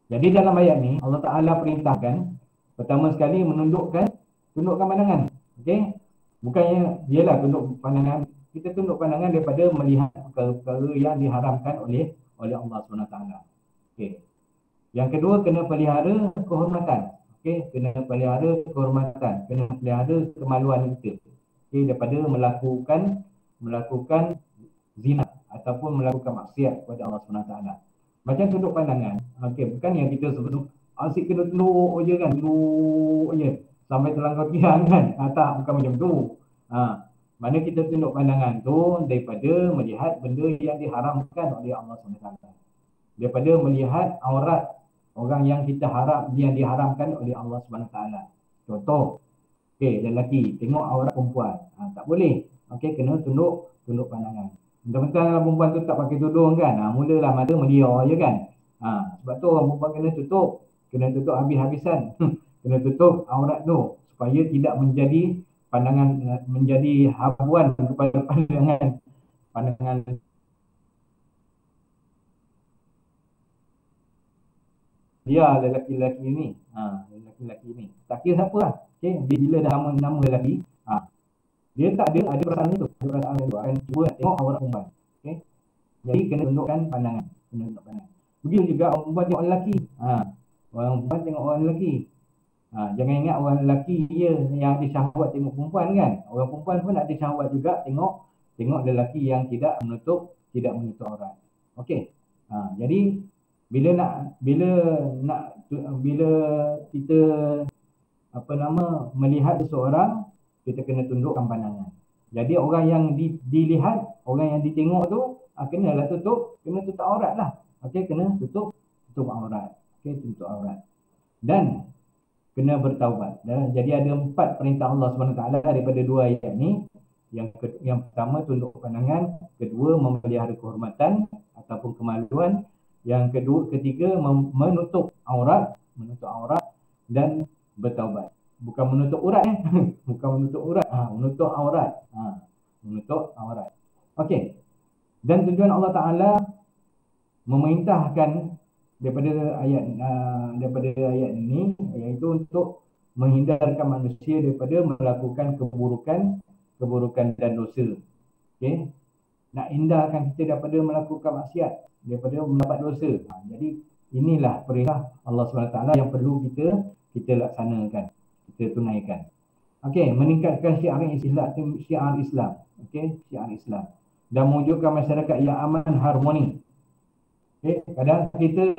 Jadi dalam ayat ni Allah Taala perintahkan pertama sekali tundukkan pandangan. Okey. Bukannya dialah tunduk pandangan, kita tunduk pandangan daripada melihat perkara yang diharamkan oleh Allah Subhanahu Taala. Okey. Yang kedua, kena pelihara kehormatan. Okey, kena pelihara kehormatan, kena pelihara kemaluan kita. Okey, daripada melakukan zina ataupun melakukan maksiat kepada Allah Subhanahu Taala. Macam tunduk pandangan. Okey, bukan yang kita sebut asyik kena tunduk je kan, tunduk je sampai terlanggar tiang kan. Tak, bukan macam tu. Mana kita tunduk pandangan tu daripada melihat benda yang diharamkan oleh Allah SWT. Daripada melihat aurat orang yang yang diharamkan oleh Allah SWT. Contoh, okey, lelaki tengok aurat perempuan. Tak boleh. Okey, kena tunduk pandangan. Mentang-mentang perempuan tu tak pakai tudung kan, mulalah mata meliar je kan. Sebab tu orang perempuan kena tutup habis-habisan. Kena tutup aurat tu supaya tidak menjadi habuan kepada pandangan dia lelaki-lelaki ni. Lelaki-lelaki ni tak kira siapa lah. Okay? Bila dah nama lelaki, dia tak ada perasaan itu, akan cuba nak tengok aurat perempuan. Okay? Jadi kena tundukkan pandangan. Begitu juga orang perempuan tengok lelaki. Orang perempuan tengok orang lelaki. Jangan ingat orang lelaki je yang ada syahwat tengok perempuan kan. Orang perempuan pun ada syahwat juga tengok lelaki yang tidak menutup aurat. Okey. Jadi bila kita melihat seseorang, kita kena tundukkan pandangan. Jadi orang yang dilihat, orang yang ditengok tu kena tutup aurat lah. Okey, kena tutup aurat. Okey, tutup aurat. Dan kena bertaubat. Jadi ada 4 perintah Allah SWT daripada 2 ayat ni. Yang pertama tunduk pandangan, kedua memelihara kehormatan ataupun kemaluan, yang ketiga menutup aurat dan bertaubat. Bukan menutup urat bukan menutup urat, menutup aurat. Menutup aurat. Okey. Dan tujuan Allah Taala memerintahkan daripada ayat ini, iaitu untuk menghindarkan manusia daripada melakukan keburukan dan dosa. Okey. Nak hindarkan kita daripada melakukan maksiat, daripada mendapat dosa. Jadi inilah perintah Allah SWT yang perlu kita laksanakan, kita tunaikan. Okey, meningkatkan syiar Islam. Okey, syiar Islam. Dan mewujudkan masyarakat yang aman, harmoni. Okey, kadang kita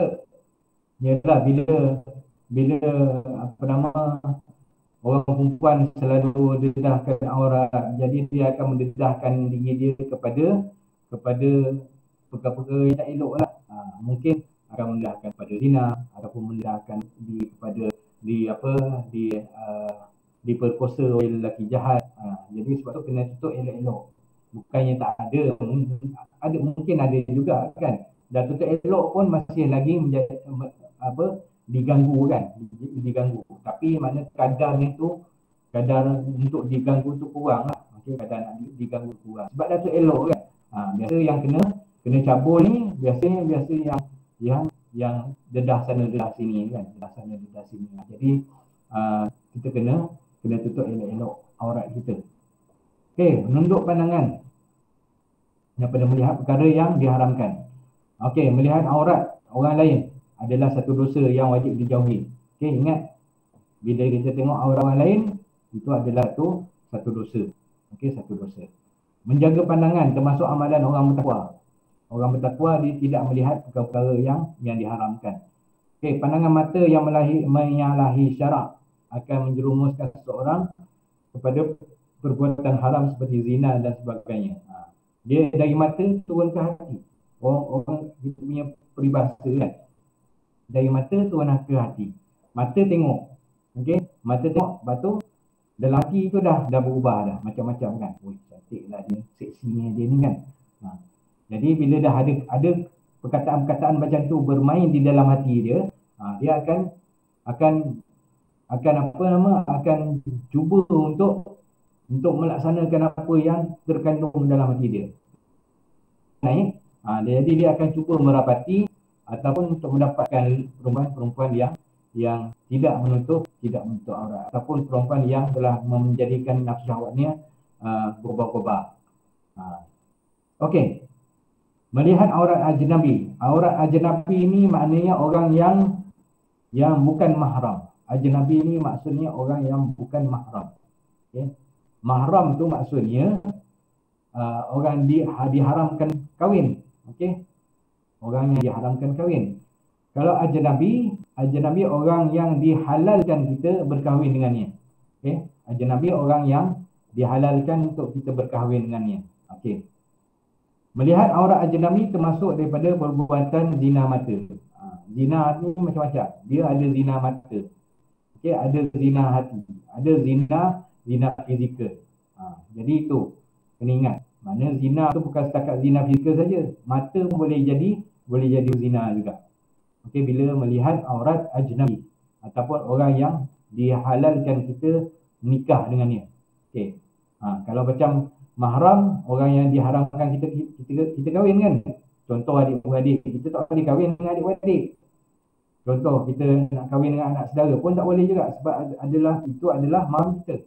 bila orang perempuan selalu dedahkan aurat, jadi dia akan mendedahkan diri dia kepada perkara-perkara yang tak elok lah. Mungkin akan mendedahkan pada zina ataupun mendedahkan diperkosa oleh lelaki jahat. Jadi sebab tu kena tutup elok-elok. Bukannya tak ada, mungkin ada juga kan. Dan tutup elok pun masih lagi menjadi diganggu kan, diganggu. Tapi mana kadar untuk diganggu tu kurang lah. Okey, kata nak diganggu kurang. Sebab dah tu elok kan. Biasa yang kena cabul ni biasa yang dedah sana dedah sini kan. Dedah sana dedah sini. Jadi kita kena tutup elok-elok aurat kita. Okey, menunduk pandangan. Yang pada melihat perkara yang diharamkan. Okey, melihat aurat orang lain adalah satu dosa yang wajib dijauhi. Okey, ingat bila kita tengok aurat orang lain itu adalah satu dosa. Okey, satu dosa. Menjaga pandangan termasuk amalan orang bertakwa. Orang bertakwa dia tidak melihat perkara-perkara yang diharamkan. Okey, pandangan mata yang menyalahi syarak akan menjerumuskan seseorang kepada perbuatan haram seperti zina dan sebagainya. Dia dari mata turun ke hati. Orang kita punya peribahasa kan. Dari mata turun ke hati. Mata tengok. Okey, mata tengok, lepas tu dalam hati tu dah berubah dah macam-macam kan. Oh, cantiklah dia, seksinya dia ni kan. Jadi bila dah ada perkataan-perkataan macam tu bermain di dalam hati dia, dia akan cuba untuk melaksanakan apa yang terkandung dalam hati dia. Jadi dia akan cuba merapati ataupun untuk mendapatkan perempuan-perempuan yang tidak menutup aurat ataupun perempuan yang telah menjadikan nafsu syahwatnya berubah-ubah. Okey. Melihat aurat ajnabi. Aurat ajnabi ini maknanya orang yang bukan mahram. Ajnabi ini maksudnya orang yang bukan mahram. Okey. Mahram tu maksudnya orang diharamkan kahwin. Okey. Orang yang diharamkan kahwin. Kalau ajnabi orang yang dihalalkan kita berkahwin dengannya. Okey. Ajnabi orang yang dihalalkan untuk kita berkahwin dengannya. Okey. Melihat aurat ajnabi termasuk daripada perbuatan zina mata. Zina ni macam-macam. Dia ada zina mata. Okey, ada zina hati. Ada zina fizikal. Jadi itu kena ingat. Mana zina tu bukan setakat zina fizikal saja. Mata pun boleh jadi zina juga. Okey, bila melihat aurat ajnabi ataupun orang yang dihalalkan kita nikah dengannya. Okey. Kalau macam mahram, orang yang diharamkan kita kahwin kan. Contoh adik-beradik, kita tak boleh kahwin dengan adik-beradik. Contoh kita nak kahwin dengan anak saudara pun tak boleh juga sebab itu adalah mahram kita.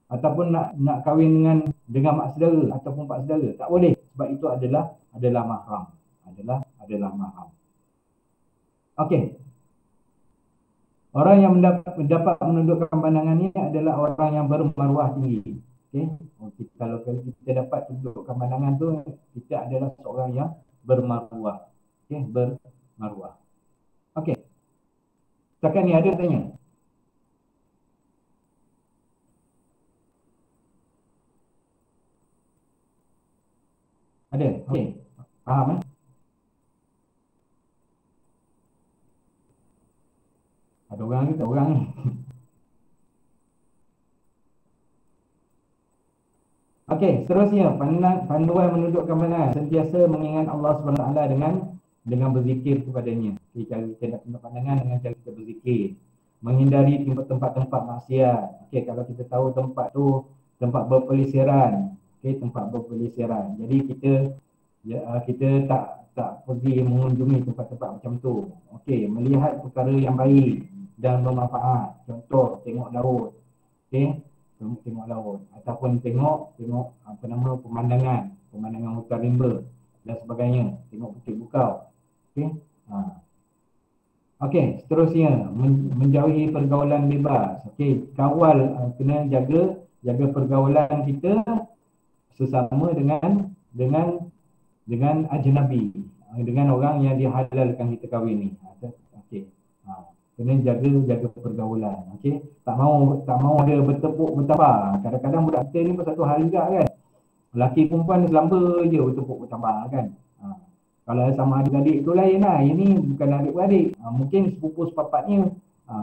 Ataupun nak kahwin dengan mak saudara ataupun pak saudara, tak boleh sebab itu adalah mahram. Adalah mahram. Okey. Orang yang mendapat menundukkan pandangannya adalah orang yang bermaruah tinggi. Okey. Kalau kita dapat tundukkan pandangan tu, kita adalah seorang yang bermaruah. Okey, bermaruah. Okey. Setakat ni ada tanya? Ada? Okey. Faham Ada orang ke tak orang ni? Okey, seterusnya panduan menundukkan pandangan, sentiasa mengingat Allah SWT dengan berzikir kepadanya. Okay, cara kita nak tunduk pandangan dengan cara kita berzikir. Menghindari tempat-tempat maksiat. Okey, kalau kita tahu tempat tu tempat berpelisiran. Okey, tempat berpelisiran. Jadi kita tak pergi mengunjungi tempat-tempat macam tu. Okey, melihat perkara yang baik dan bermanfaat. Contoh, tengok laut. Okey, tengok laut ataupun tengok pemandangan hutan rimba dan sebagainya, tengok bukit bukau. Okey. Okey, seterusnya menjauhi pergaulan bebas. Okey, kawal kena jaga pergaulan kita sesama dengan ajnabi, dengan orang yang dihalalkan kita kahwin ni. Okey. Kena jaga pergaulan. Okey, tak mau ada bertepuk bertambah. Kadang-kadang budak kita ni pun satu hal juga kan. Lelaki perempuan selamba je bertepuk bertambah kan. Kalau sama adik-adik tu lain lah. Ini bukan adik-beradik. Mungkin sepupu sepapatnya,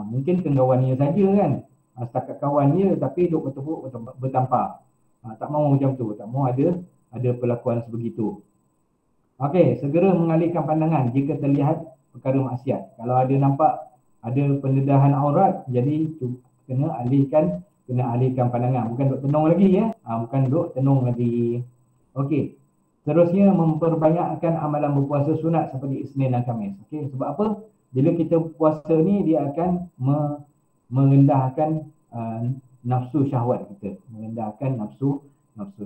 mungkin kawannya saja kan. Setakat kawan je tapi duk bertepuk bertampar. Tak mau macam tu, tak mau ada perlakuan sebegitu. Okey, segera mengalihkan pandangan jika terlihat perkara maksiat. Kalau ada nampak ada pendedahan aurat, jadi kena alihkan kena alihkan pandangan. Bukan duk tenung lagi ya. Bukan duk tenung lagi. Okey. Seterusnya memperbanyakkan amalan berpuasa sunat seperti Isnin dan Khamis. Okey, sebab apa? Bila kita puasa ni dia akan merendahkan nafsu syahwat kita, merendahkan nafsu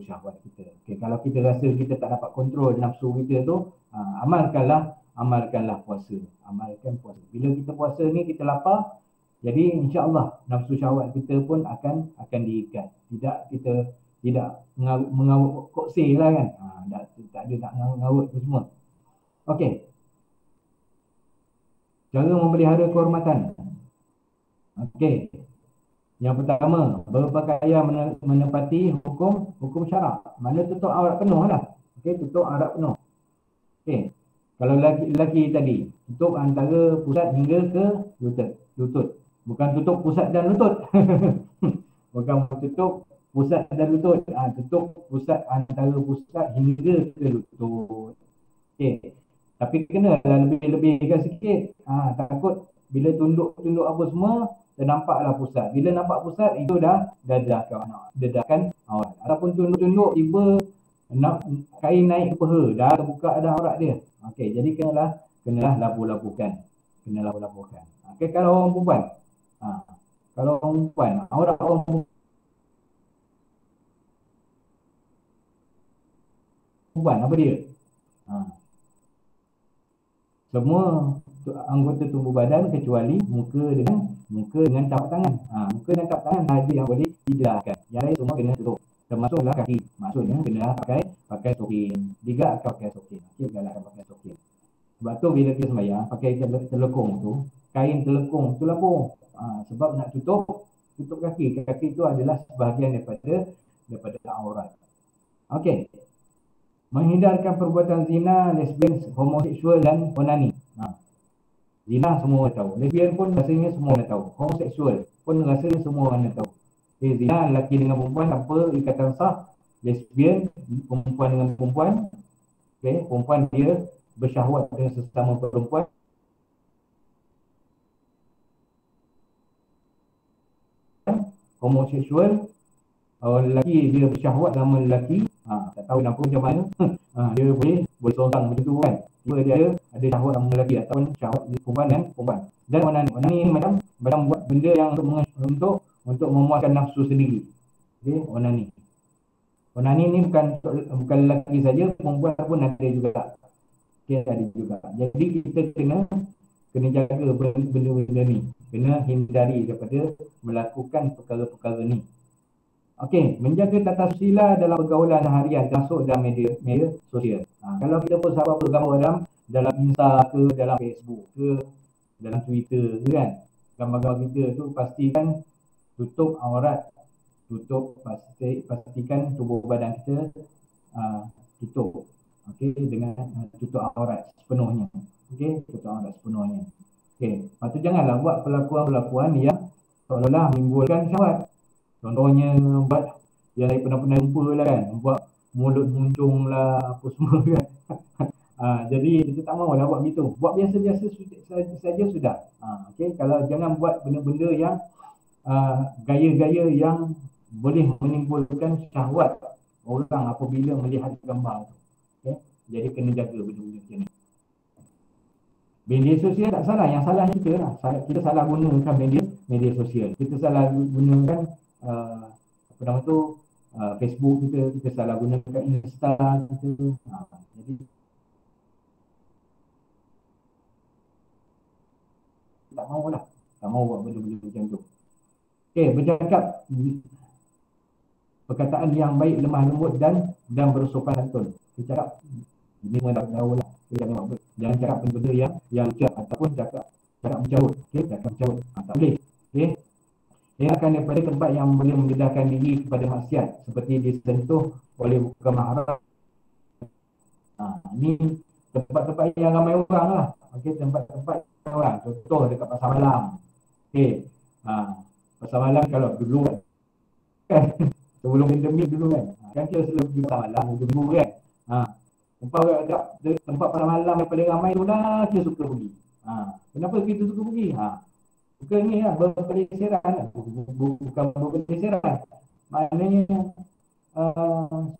syahwat kita. Okey, kalau kita rasa kita tak dapat kontrol nafsu kita tu, amalkanlah puasa. Amalkan puasa. Bila kita puasa ni kita lapar, jadi insya-Allah nafsu syahwat kita pun akan diikat. Tidak mengarut koksir lah kan. Tak ada nak mengarut tu semua. Okey. Cara memelihara kehormatan. Okey. Yang pertama, berpakaian menepati hukum syarak. Mana tutup aurat penuh lah. Okey, tutup aurat penuh. Okey. Kalau lelaki tadi, tutup antara pusat hingga ke lutut. Bukan tutup pusat dan lutut. Bukan tutup pusat dan lutut. Tutup pusat antara pusat hingga ke lutut. Okey. Tapi kena lebih-lebihkan sikit. Takut bila tunduk apa semua, ternampaklah pusat. Bila nampak pusat, itu dah dedahkan aurat. Ataupun tunduk-tunduk, tiba kain naik ke peha, dah terbuka dah aurat dia. Okey, jadi kenalah labuh-labuhkan. Okey, kalau orang perempuan. Kalau orang perempuan, aurat orang perempuan apa dia? Semua anggota tubuh badan kecuali muka dengan tapak tangan. Muka dan tapak tangan saja yang boleh didedahkan. Yang lain semua kena tutup. Termasuklah kaki. Maksudnya kena pakai stokin. Diga akan pakai stokin. Okey, galak akan pakai stokin. Sebab tu bila kita sembahyang pakai telekung tu, kain telekung tu lapung. Sebab nak tutup kaki. Kaki tu adalah sebahagian daripada aurat. Okey. Menghindarkan perbuatan zina, lesbian, homoseksual dan onani. Zina semua orang tahu. Lesbian pun rasanya semua orang tahu. Homoseksual pun rasanya semua orang tahu. Okay, zina lelaki dengan perempuan tanpa ikatan sah. Lesbian, perempuan dengan perempuan. Okay, perempuan dia bersyahwat dengan sesama perempuan. Homoseksual, lelaki dia bersyahwat sama lelaki. Tak tahu nampak macam mana. Dia boleh seorang macam tu kan. Dia ada syahwat sama lelaki ataupun syahwat perempuan dan perempuan. Dan onani ni macam buat benda yang untuk memuaskan nafsu sendiri. Okey, onani. Onani ni bukan lelaki saja, perempuan pun ada juga. Okey, ada juga. Jadi kita kena jaga benda-benda ni. Kena hindari daripada melakukan perkara-perkara ni. Okey, menjaga tata susila dalam pergaulan harian termasuk dalam media sosial. Kalau kita post apa-apa gambar dalam Insta ke, dalam Facebook ke, dalam Twitter ke kan, gambar-gambar kita tu pastikan tutup aurat, pastikan tubuh badan kita tutup. Okey, dengan tutup aurat sepenuhnya. Okey, tutup aurat sepenuhnya. Okey, lepas tu janganlah buat perlakuan-perlakuan yang seolah-olah menimbulkan syahwat. Contohnya buat yang lain pernah jumpa lah kan, buat mulut muncung lah apa semua kan. Jadi kita tak mahulah buat begitu. Buat biasa-biasa saja sudah. Okey, kalau jangan buat benda-benda yang gaya-gaya yang boleh menimbulkan syahwat orang apabila melihat gambar tu. Okey, jadi kena jaga benda-benda macam ni. Media sosial tak salah, yang salah kita lah. Kita salah gunakan media sosial. Kita salah gunakan apa nama tu, Facebook kita salah gunakan Insta kita. Jadi tak mahu buat benda-benda macam tu. Okey, bercakap perkataan yang baik, lemah lembut dan bersopan santun. Bercakap ini dah tahu lah. Jangan cakap benda-benda yang ucap ataupun cakap mencarut. Okey, cakap mencarut. Tak boleh. Okey. Elakkan daripada tempat yang boleh mendedahkan diri kepada maksiat seperti disentuh oleh bukan mahram. Ini tempat-tempat yang ramai orang lah. Okey, tempat-tempat orang. Contoh dekat pasar malam. Okey. Pasar malam kalau dulu kan sebelum pandemik dulu kan kita selalu pergi pasar malam dulu kan. Tempat pasar malam yang paling ramai tu lah kita suka pergi. Kenapa kita suka pergi? suka ni lah, berpelesiran lah. Bukan berpelesiran, maknanya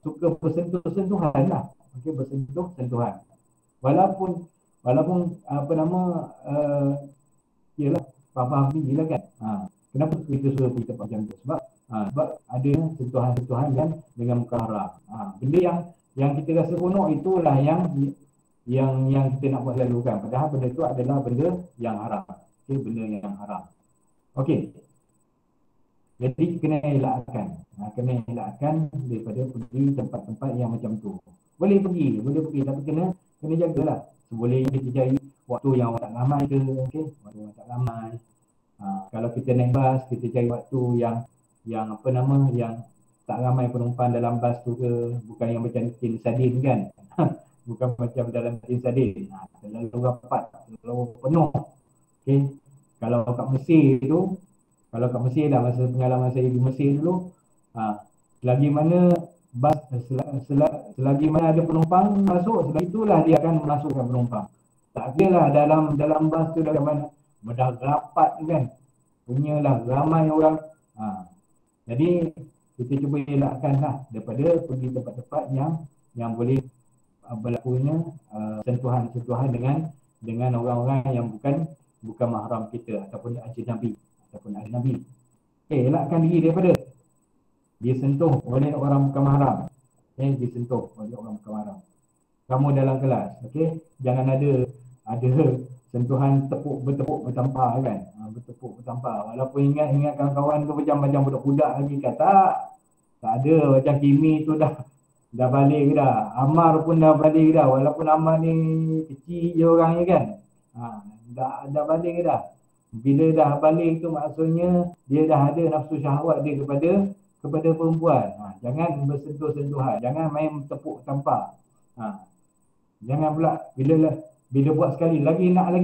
suka bersentuh-sentuhan lah. Okey, bersentuh-sentuhan. Walaupun apa nama yalah, faham tinggi lah kan. Kenapa kita suruh kita macam tu? Sebab ada sentuhan-sentuhan dan dengan muka haram. Benda yang kita rasa seronok itulah yang kita nak buat selalu kan. Padahal benda tu adalah benda yang haram. Okey, benda yang haram. Okey. Jadi kena elakkan. Kena elakkan daripada pergi tempat-tempat yang macam tu. Boleh pergi tapi kena jagalah. Seboleh kita cari waktu yang tak ramai ke, okey, waktu yang tak ramai. Kalau kita naik bas, kita cari waktu yang apa nama, yang tak ramai penumpang dalam bas tu ke, bukan yang macam tin sardin kan. Bukan macam dalam tin sardin. Terlalu rapat, terlalu penuh. Okey. Kalau kat Mesir dah, masa pengalaman saya di Mesir dulu, selagi mana bas, selagi mana ada penumpang masuk, selagi itulah dia akan memasukkan penumpang. Tak kira lah dalam bas tu dah mana, dah rapat kan, punyalah ramai orang. Jadi kita cuba elakkan lah daripada pergi tempat-tempat yang boleh berlakunya sentuhan-sentuhan dengan orang-orang yang bukan mahram kita ataupun ajnabi. Okay, elakkan diri daripada disentuh oleh orang bukan mahram. Disentuh oleh orang bukan mahram. Kamu dalam kelas, okey, jangan ada sentuhan bertepuk bertampar kan. Bertepuk bertampar. Walaupun ingat kawan-kawan tu macam budak-budak lagi kan. Tak ada, macam Kimi tu dah balik dah. Ammar pun dah balik dah. Walaupun Ammar ni kecil je orangnya kan. Dah balik dah. Bila dah balik tu maksudnya dia dah ada nafsu syahwat dia kepada perempuan. Jangan bersentuh-sentuhan, jangan main tepuk tampar. Jangan pula bila buat sekali lagi nak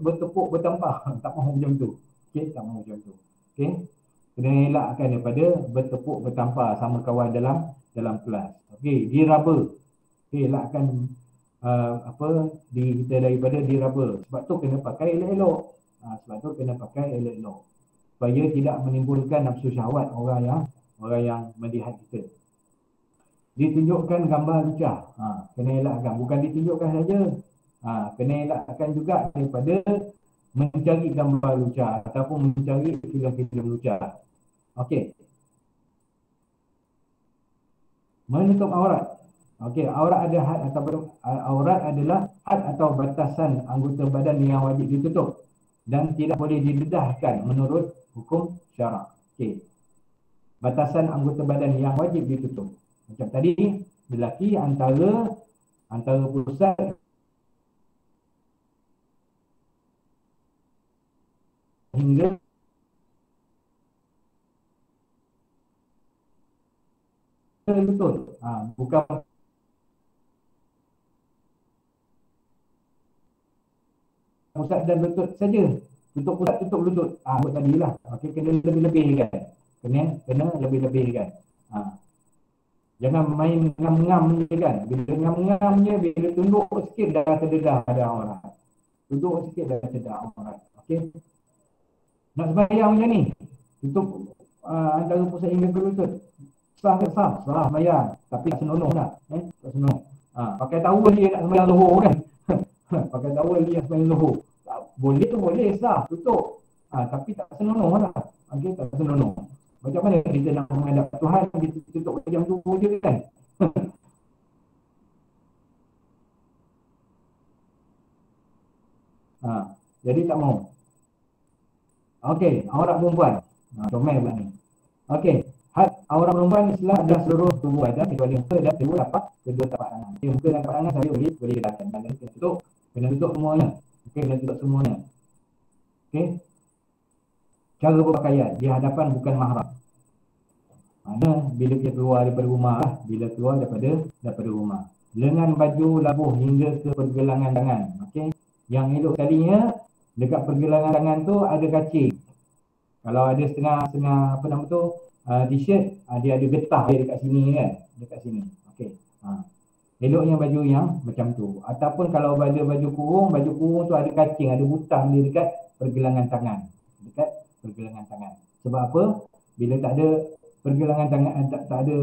bertepuk bertampar. Tak mahu macam tu. Okey, tak mahu macam tu. Okey. Kena elakkan daripada bertepuk bertampar sama kawan dalam kelas. Okey, diraba. Okey, elakkan kita daripada diraba. Sebab tu kena pakai elok-elok. Supaya tidak menimbulkan nafsu syahwat orang yang melihat kita. Ditunjukkan gambar lucah. Kena elakkan. Bukan ditunjukkan saja. Kena elakkan juga daripada mencari gambar lucah ataupun mencari filem-filem lucah. Okey. Menutup aurat. Okey, aurat adalah had atau batasan anggota badan yang wajib ditutup dan tidak boleh didedahkan menurut hukum syarak. Okey. Batasan anggota badan yang wajib ditutup. Macam tadi, lelaki antara pusat hingga lutut. Bukan pusat dan lutut saja. Tutup pusat, tutup lutut. Buat tadilah. Okey, kena lebih-lebih kan. Kena lebih-lebih kan. Jangan main ngam-ngam je kan. Bila ngam-ngam je, bila tunduk sikit dah terdedah ada aurat. Tunduk sikit dah terdedah aurat. Okey. Nak sembahyang macam ni. Tutup antara pusat hingga ke lutut. Sah ke sah? Sah sembahyang. Tapi tak senonoh nak. Tak senonoh. Pakai towel dia nak sembahyang zuhur kan. Pakai towel dia sembahyang zuhur. Boleh tu boleh, sah, tutup. Tapi tak senonoh lah. Okey, tak senonoh. Macam mana kita nak menghadap Tuhan, kita tutup macam tu je kan? Jadi tak mahu. Okey, aurat perempuan. Comel pula ni. Okey, had aurat perempuan Islam adalah seluruh tubuh badan kecuali muka dan kedua tapak tangan. Okey, muka dan tapak tangan saya boleh dedahkan. Kena tutup semuanya. Okey, kena tutup semuanya. Okey. Cara berpakaian di hadapan bukan mahram. Mana bila kita keluar daripada rumah lah, bila keluar daripada rumah. Lengan baju labuh hingga ke pergelangan tangan. Okey. Yang elok kalinya dekat pergelangan tangan tu ada kacing. Kalau ada setengah apa nama tu, t-shirt, dia ada getah dia dekat sini kan, dekat sini. Okey. Eloknya baju yang macam tu. Ataupun kalau baju kurung tu ada kacing, ada butang dia dekat pergelangan tangan. Dekat pergelangan tangan. Sebab apa? Bila tak ada pergelangan tangan, tak ada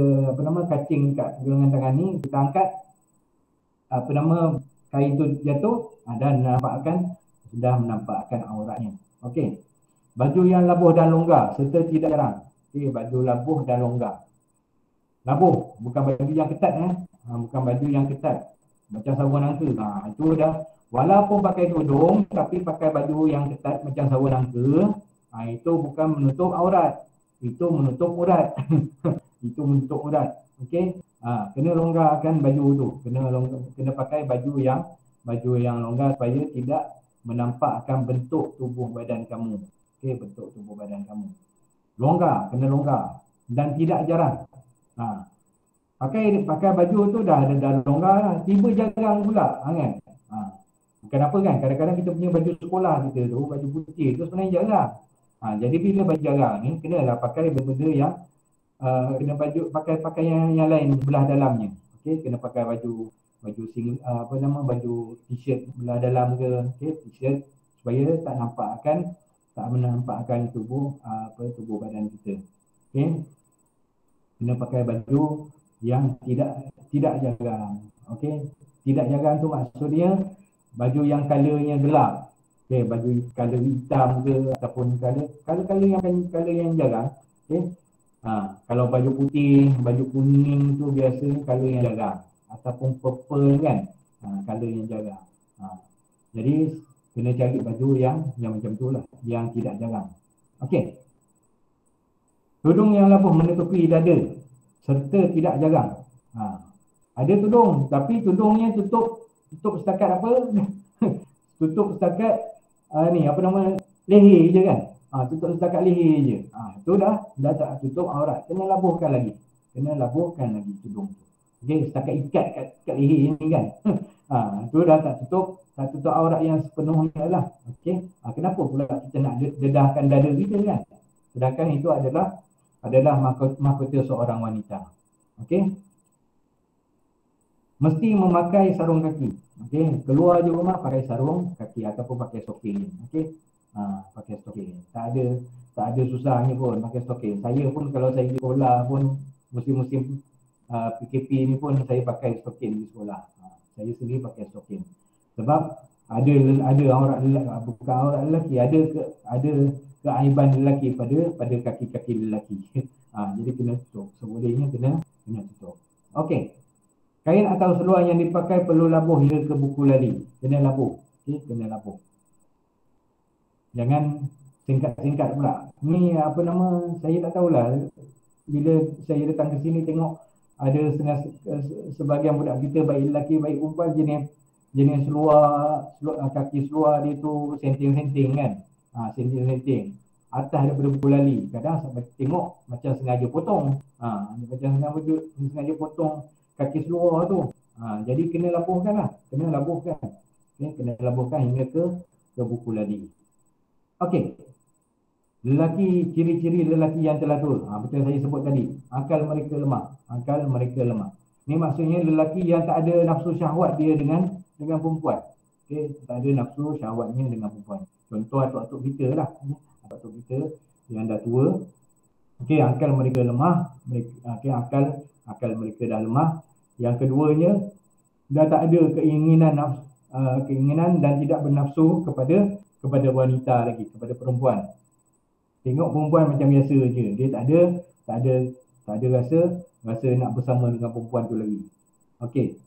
kacing dekat pergelangan tangan ni, kita angkat kain tu jatuh dan sudah menampakkan auratnya. Okey. Baju yang labuh dan longgar serta tidak jarang. Okey, baju labuh dan longgar. Labuh bukan baju yang ketat bukan baju yang ketat. Macam sarung nangka. Itu dah walaupun pakai tudung tapi pakai baju yang ketat macam sarung nangka, itu bukan menutup aurat. Itu menutup urat. Itu menutup urat. Okey. Kena longgarkan baju tu. Kena pakai baju yang longgar supaya tidak menampakkan bentuk tubuh badan kamu. Okey, bentuk tubuh badan kamu. Longgar, kena longgar dan tidak jarang. Pakai baju tu dah longgar lah. Tiba jarang pula kan. Bukan apa kan, kadang-kadang kita punya baju sekolah kita tu, baju putih tu sebenarnya jarang. Jadi bila baju jarang ni, kenalah pakai benda yang kena pakai pakaian yang lain belah dalamnya. Okey, kena pakai baju baju t-shirt belah dalam ke, okey, t-shirt supaya tak menampakkan tubuh badan kita. Okey. Kena pakai baju yang tidak jarang. Okey. Tidak jarang tu maksudnya baju yang colornya gelap. Okey, baju color hitam ke ataupun color yang jarang. Okey. Kalau baju putih, baju kuning tu biasa color yang jarang. Ataupun purple kan, color yang jarang. Jadi kena cari baju yang macam tu lah, yang tidak jarang. Okey. Tudung yang labuh menutupi dada serta tidak jarang. Ada tudung tapi tudungnya tutup setakat apa? Tutup setakat leher je kan. Tutup setakat leher je. Itu dah tak tutup aurat. Kena labuhkan lagi tudung tu. Okey, setakat ikat kat leher ni kan. Itu dah tak tutup aurat yang sepenuhnya lah. Okey. Kenapa pula kita nak dedahkan dada kita kan? Sedangkan itu adalah mahkota seorang wanita. Okey. Mesti memakai sarung kaki. Okey, keluar je rumah pakai sarung kaki ataupun pakai stocking. Okey. Pakai stocking. Tak ada susahnya pun pakai stocking. Saya pun kalau saya di sekolah pun musim-musim PKP ni pun saya pakai stocking di sekolah. Saya sendiri pakai stocking. Sebab ada aurat lelaki, bukan aurat lelaki, ada keaiban lelaki pada kaki-kaki lelaki. Jadi kena tutup. Sebolehnya kena tutup. Okey. Kain atau seluar yang dipakai perlu labuh hingga ke buku lali. Kena labuh. Okey, kena labuh. Jangan singkat-singkat pula. Ni saya tak tahulah. Bila saya datang ke sini tengok ada sebahagian budak kita baik lelaki baik perempuan jenis seluar kaki seluar dia tu senting-senting kan. Senting-senting. Atas daripada buku lali. Kadang sampai tengok macam sengaja potong. Macam sengaja potong kaki seluar tu. Jadi kena labuhkan lah. Kena labuhkan. Okay, kena labuhkan hingga ke buku lali. Okey. Ciri-ciri lelaki yang telatul. Betul saya sebut tadi. Akal mereka lemah. Ni maksudnya lelaki yang tak ada nafsu syahwat dia dengan perempuan. Okey, tak ada nafsu syahwatnya dengan perempuan. Contoh atuk-atuk kita lah. Atuk kita yang dah tua. Okey, akal mereka lemah. Akal mereka dah lemah. Yang keduanya dah tak ada keinginan dan tidak bernafsu kepada wanita lagi, kepada perempuan. Tengok perempuan macam biasa je. Dia tak ada rasa nak bersama dengan perempuan tu lagi. Okey.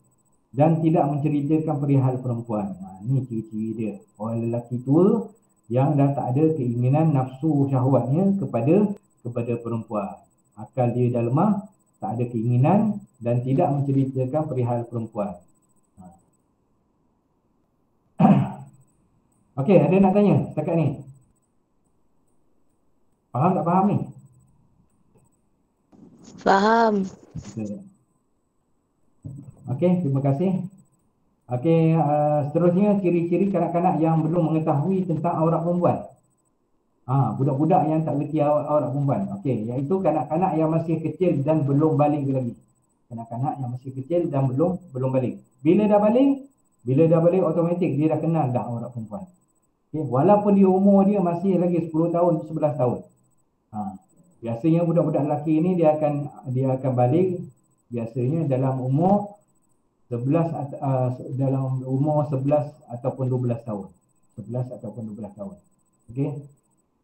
Dan tidak menceritakan perihal perempuan. Ni ciri-ciri dia. Orang lelaki tua yang dah tak ada keinginan nafsu syahwatnya kepada perempuan. Akal dia dah lemah, tak ada keinginan dan tidak menceritakan perihal perempuan. Okey, ada nak tanya setakat ni? Faham tak faham ni? Faham. Okey, terima kasih. Okey, seterusnya ciri-ciri kanak-kanak yang belum mengetahui tentang aurat perempuan. Budak-budak yang tak reti aurat perempuan. Okey, iaitu kanak-kanak yang masih kecil dan belum baligh lagi. kanak-kanak yang masih kecil dan belum balik. Bila dah balik automatik dia dah kenal dah aurat perempuan. Okay. Walaupun umur dia masih lagi 10 tahun, 11 tahun. Biasanya budak-budak lelaki ini dia akan balik biasanya dalam umur 11 ataupun 12 tahun. 11 ataupun 12 tahun. Okey.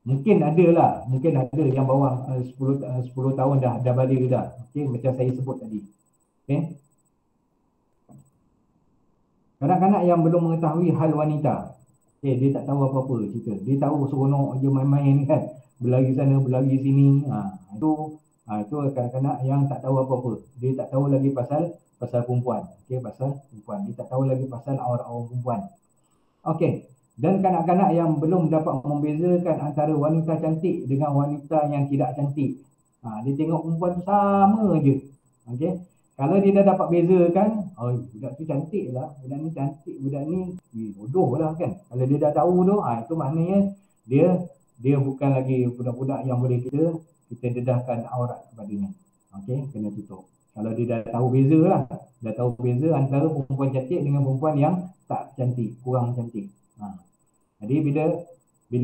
Mungkin ada yang bawah 10 tahun dah balik dah. Okey, macam saya sebut tadi. Okey. Kanak-kanak yang belum mengetahui hal wanita. Okey, dia tak tahu apa-apa cerita. Dia tahu seronok je main-main kan. Berlari sana, berlari sini. Itu kanak-kanak yang tak tahu apa-apa. Dia tak tahu lagi pasal perempuan. Okey, pasal perempuan. Dia tak tahu lagi pasal aurat-aurat perempuan. Okey. Dan kanak-kanak yang belum dapat membezakan antara wanita cantik dengan wanita yang tidak cantik. Dia tengok perempuan tu sama je. Okey. Kalau dia dah dapat bezakan, budak tu cantik lah, budak ni cantik, budak ni bodoh lah kan. Kalau dia dah tahu tu, itu maknanya dia bukan lagi budak-budak yang boleh kita dedahkan aurat kepadanya. Okey, kena tutup. Kalau dia dah tahu beza lah, dah tahu beza antara perempuan cantik dengan perempuan yang tak cantik, kurang cantik. Jadi bila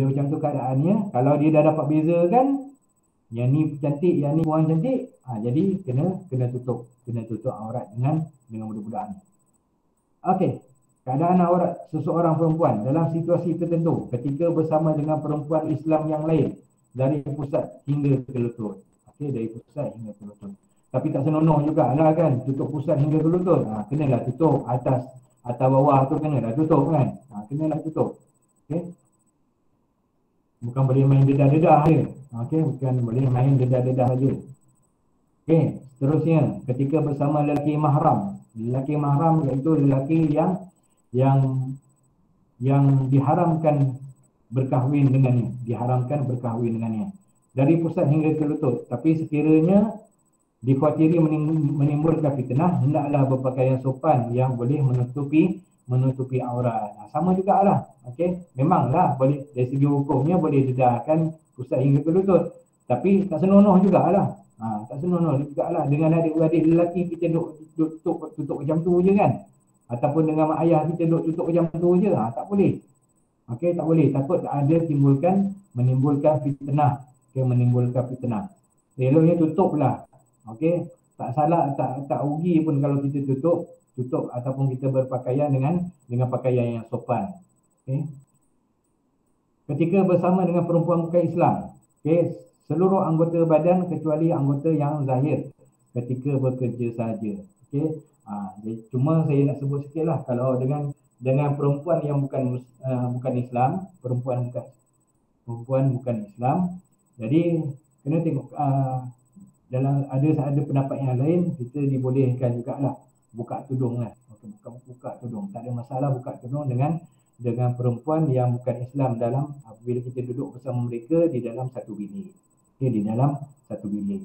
macam tu keadaannya, kalau dia dah dapat bezakan, yang ni cantik, yang ni kurang cantik, jadi kena tutup aurat dengan budak-budak ni. Okey, keadaan aurat seseorang perempuan dalam situasi tertentu ketika bersama dengan perempuan Islam yang lain dari pusat hingga ke lutut. Okey, dari pusat hingga ke lutut. Tapi tak senonoh jugalah kan, tutup pusat hingga ke lutut. Kenalah tutup atas bawah tu kenalah tutup kan. Kenalah tutup. Okey. Bukan boleh main dedah-dedah je. Okey, bukan boleh main dedah-dedah saja. Okey, seterusnya ketika bersama lelaki mahram. Lelaki mahram iaitu lelaki yang diharamkan berkahwin dengannya. Dari pusat hingga ke lutut. Tapi sekiranya dikhawatiri menimbulkan fitnah, hendaklah berpakaian sopan yang boleh menutupi aurat. Sama jugalah. Okey, memanglah boleh dari segi hukumnya boleh dedahkan pusat hingga ke lutut. Tapi tak senonoh jugalah. Tak senonoh jugalah dengan adik-beradik lelaki kita duduk tutup macam tu je kan. Ataupun dengan mak ayah kita duduk tutup macam tu je. Tak boleh. Okey, tak boleh. Takut ada menimbulkan fitnah. Okey, menimbulkan fitnah. Eloknya tutuplah. Okey, tak salah, tak rugi pun kalau kita tutup ataupun kita berpakaian dengan pakaian yang sopan. Okay. Ketika bersama dengan perempuan bukan Islam, seluruh anggota badan kecuali anggota yang zahir ketika bekerja saja. Cuma saya nak sebut sikit lah, kalau dengan perempuan yang bukan Islam, perempuan bukan Islam, jadi kena tengok dalam ada pendapat yang lain, kita dibolehkan jugalah buka tudung lah. Buka tudung, tak ada masalah buka tudung dengan perempuan yang bukan Islam bila kita duduk bersama mereka di dalam satu bilik. Di dalam satu bilik.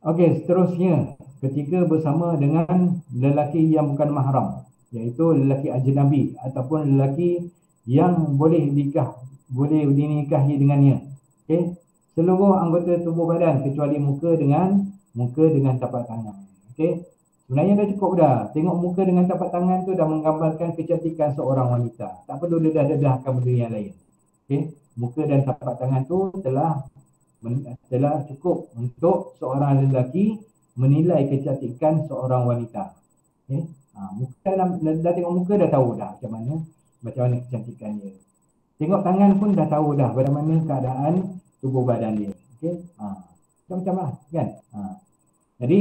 Okey, seterusnya ketika bersama dengan lelaki yang bukan mahram, iaitu lelaki ajnabi ataupun lelaki yang boleh dinikahi dengannya. Okey, seluruh anggota tubuh badan kecuali muka dengan tapak tangan. Okey. Sebenarnya dah cukup dah. Tengok muka dengan tapak tangan tu dah menggambarkan kecantikan seorang wanita. Tak perlu dedah-dedahkan benda yang lain. Okey. Muka dan tapak tangan tu telah cukup untuk seorang lelaki menilai kecantikan seorang wanita. Okey. Dah tengok muka dah tahu dah macam mana kecantikan dia. Tengok tangan pun dah tahu dah bagaimana keadaan tubuh badan dia. Okey. Macam-macam lah kan. Jadi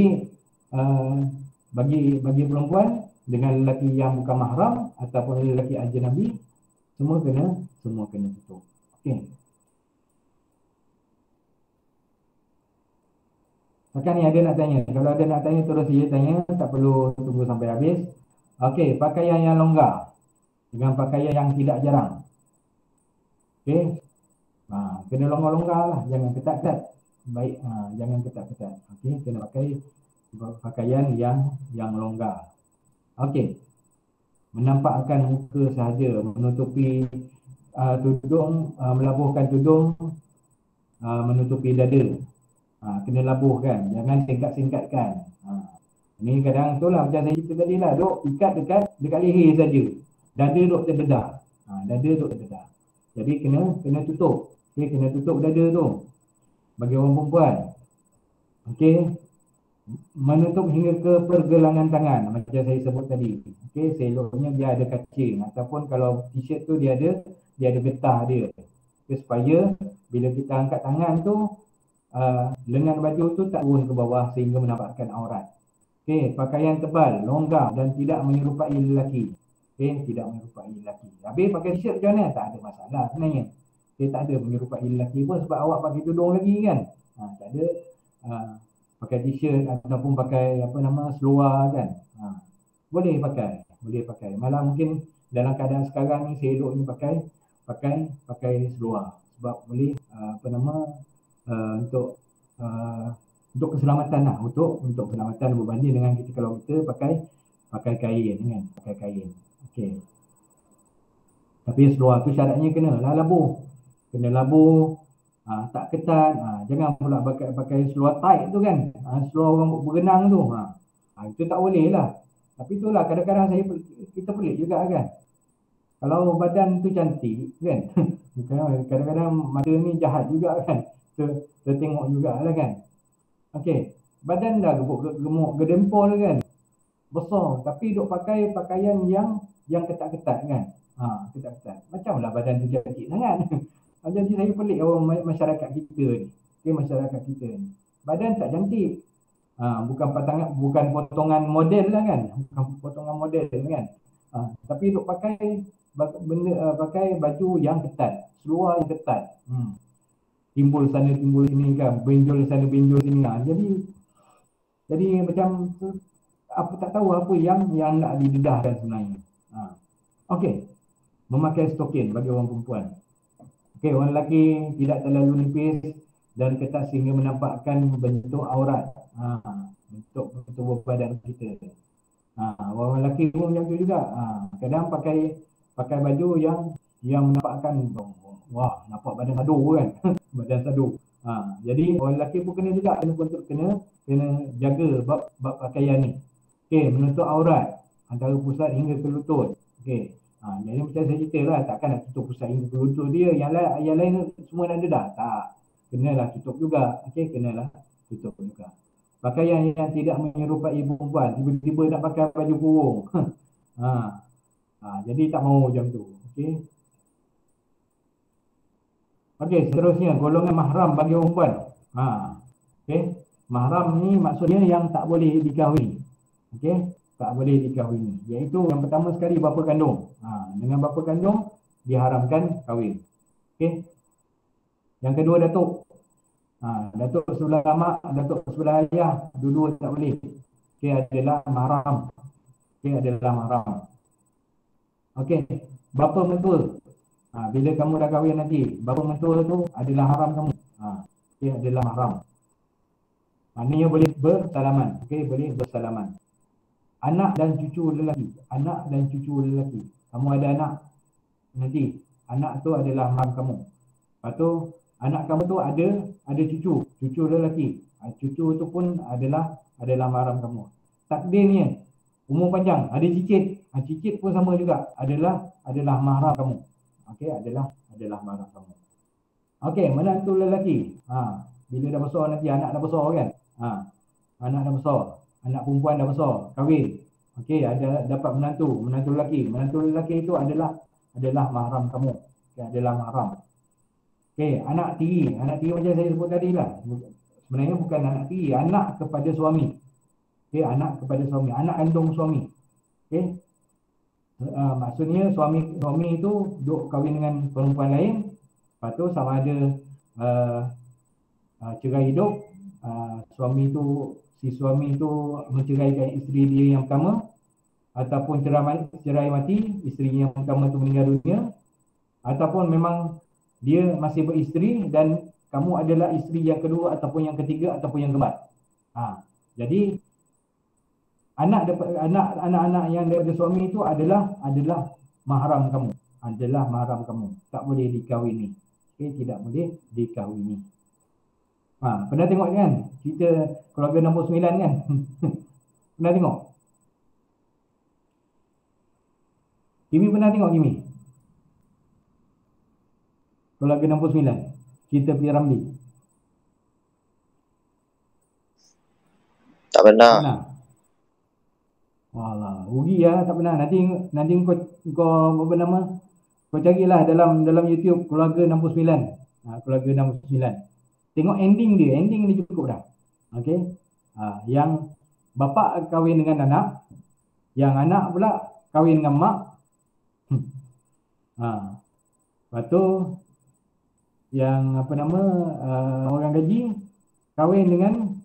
bagi perempuan dengan lelaki yang bukan mahram ataupun lelaki ajnabi, semua kena tutup. Okey. Sekarang ni ada nak tanya. Kalau ada nak tanya terus dia tanya, tak perlu tunggu sampai habis. Okey, pakaian yang longgar dengan pakaian yang tidak jarang. Okey. Kena longgar-longgar lah, jangan ketat-ketat. Baik, jangan ketat-ketat. Okey, kena pakai pakaian yang longgar. Okey. Menampakkan muka sahaja, menutupi tudung, melabuhkan tudung, menutupi dada. Kena labuh kan, jangan singkat-singkatkan. Ni kadang tu lah macam saya cerita tadi lah, duk ikat dekat leher saja. Dada duk terdedah. Dada duk terdedah. Jadi kena tutup. Okey, kena tutup dada tu. Bagi orang perempuan. Okey. Menutup hingga ke pergelangan tangan macam saya sebut tadi. Okey, seloknya dia ada kacing ataupun kalau t-shirt tu dia ada getah dia. Okay, supaya bila kita angkat tangan tu lengan baju tu tak turun ke bawah sehingga menampakkan aurat. Okey, pakaian tebal, longgar dan tidak menyerupai lelaki. Okey, tidak menyerupai lelaki. Habis pakai t-shirt macam mana? Tak ada masalah sebenarnya. Okey, tak ada menyerupai lelaki pun sebab awak pakai tudung lagi kan. Tak ada pakai t-shirt ataupun pakai seluar kan. Boleh pakai. Malah mungkin dalam keadaan sekarang ni seeloknya pakai seluar sebab boleh untuk keselamatan lah, untuk keselamatan berbanding dengan kita kalau kita pakai kain kan, pakai kain. Okey. Tapi seluar tu syaratnya kena labuh, tak ketat. Jangan pula pakai seluar tight tu kan. Seluar orang berenang tu. Itu tak boleh lah. Tapi itulah kadang-kadang kita pelik juga kan. Kalau badan tu cantik kan. Kadang-kadang mata ni jahat juga kan. Kita tengok jugalah kan. Okey. Badan dah gemuk gedempol kan. Besar. Tapi duk pakai pakaian yang ketat-ketat kan. Ketat-ketat. Macamlah badan tu cantik sangat. Jadi saya pelik orang masyarakat kita ni. Okay, masyarakat kita ni. Badan tak cantik. Bukan potongan model lah kan. Bukan potongan model kan. Tapi duk pakai pakai baju yang ketat. Seluar yang ketat. Timbul sana timbul sini kan. Benjol sana benjol sini lah. Jadi macam tak tahu apa yang nak didedahkan sebenarnya. Okey. Memakai stokin bagi orang perempuan. Okey, orang lelaki tidak terlalu nipis dan ketat sehingga menampakkan bentuk aurat. Bentuk badan kita. Orang lelaki pun macam tu juga. Kadang pakai baju yang menampakkan nampak badan sadu kan. Badan sadu. Jadi orang lelaki pun kena juga kena jaga bab pakaian ni. Okey, menutup aurat antara pusat hingga ke lutut. Okey. Jadi macam saya cerita lah, takkan nak tutup pusat hingga ke lutut dia, yang lain semua nak dedah. Tak. Kenalah tutup juga. Okey, kenalah tutup juga. Pakaian yang tidak menyerupai perempuan, tiba-tiba nak pakai baju kurung. Jadi tak mahu macam tu. Okey. Okey, seterusnya golongan mahram bagi perempuan. Okey. Mahram ni maksudnya yang tak boleh dikahwini. Okey, tak boleh dikahwini. Iaitu yang pertama sekali bapa kandung. Dengan bapa kandung diharamkan kahwin. Okey. Yang kedua datuk. Datuk sebelah mak, datuk sebelah ayah, dua-dua tak boleh. Okey, adalah mahram. Okey, adalah mahram. Okey, bapa mentua. Bila kamu dah kahwin nanti, bapa mentua tu adalah haram kamu. Okey, adalah mahram. Maknanya boleh bersalaman. Okey, boleh bersalaman. Anak dan cucu lelaki. Anak dan cucu lelaki. Kamu ada anak nanti. Anak tu adalah mahram kamu. Lepas tu anak kamu tu ada cucu. Cucu lelaki. Cucu tu pun adalah mahram kamu. Takdirnya umur panjang. Ada cicit. Cicit pun sama juga. Adalah mahram kamu. Okey, adalah mahram kamu. Okey, menantu lelaki. Bila dah besar nanti, anak dah besar kan. Anak dah besar. Anak perempuan dah besar, kahwin. Okey, ada dapat menantu lelaki. Menantu lelaki itu adalah mahram kamu. Okay, adalah mahram. Okey, anak tiri. Anak tiri macam saya sebut tadi lah. Sebenarnya bukan anak tiri, anak kepada suami. Okey, anak kepada suami, anak kandung suami. Okey. Maksudnya suami itu duk kahwin dengan perempuan lain. Lepas tu sama ada cerai hidup, si suami itu menceraikan isteri dia yang pertama, ataupun cerai mati, isteri yang pertama itu meninggal dunia, ataupun memang dia masih beristeri dan kamu adalah isteri yang kedua ataupun yang ketiga ataupun yang keempat. Jadi anak-anak yang daripada suami itu adalah mahram kamu. Tak boleh dikahwini. Okey, tidak boleh dikahwini. Pernah tengok kan cerita keluarga nombor 9 kan? Pernah tengok? Kimi pernah tengok Kimi? Keluarga nombor 9, cerita P. Ramlee. Tak pernah. Pernah? Walah, rugi lah tak pernah. Nanti kau apa nama? Kau carilah dalam YouTube keluarga nombor 9. Keluarga nombor 9. Tengok ending dia cukup dah. Okey. Yang bapa kahwin dengan anak, yang anak pula kahwin dengan mak. Lepas tu yang apa nama orang gaji kahwin dengan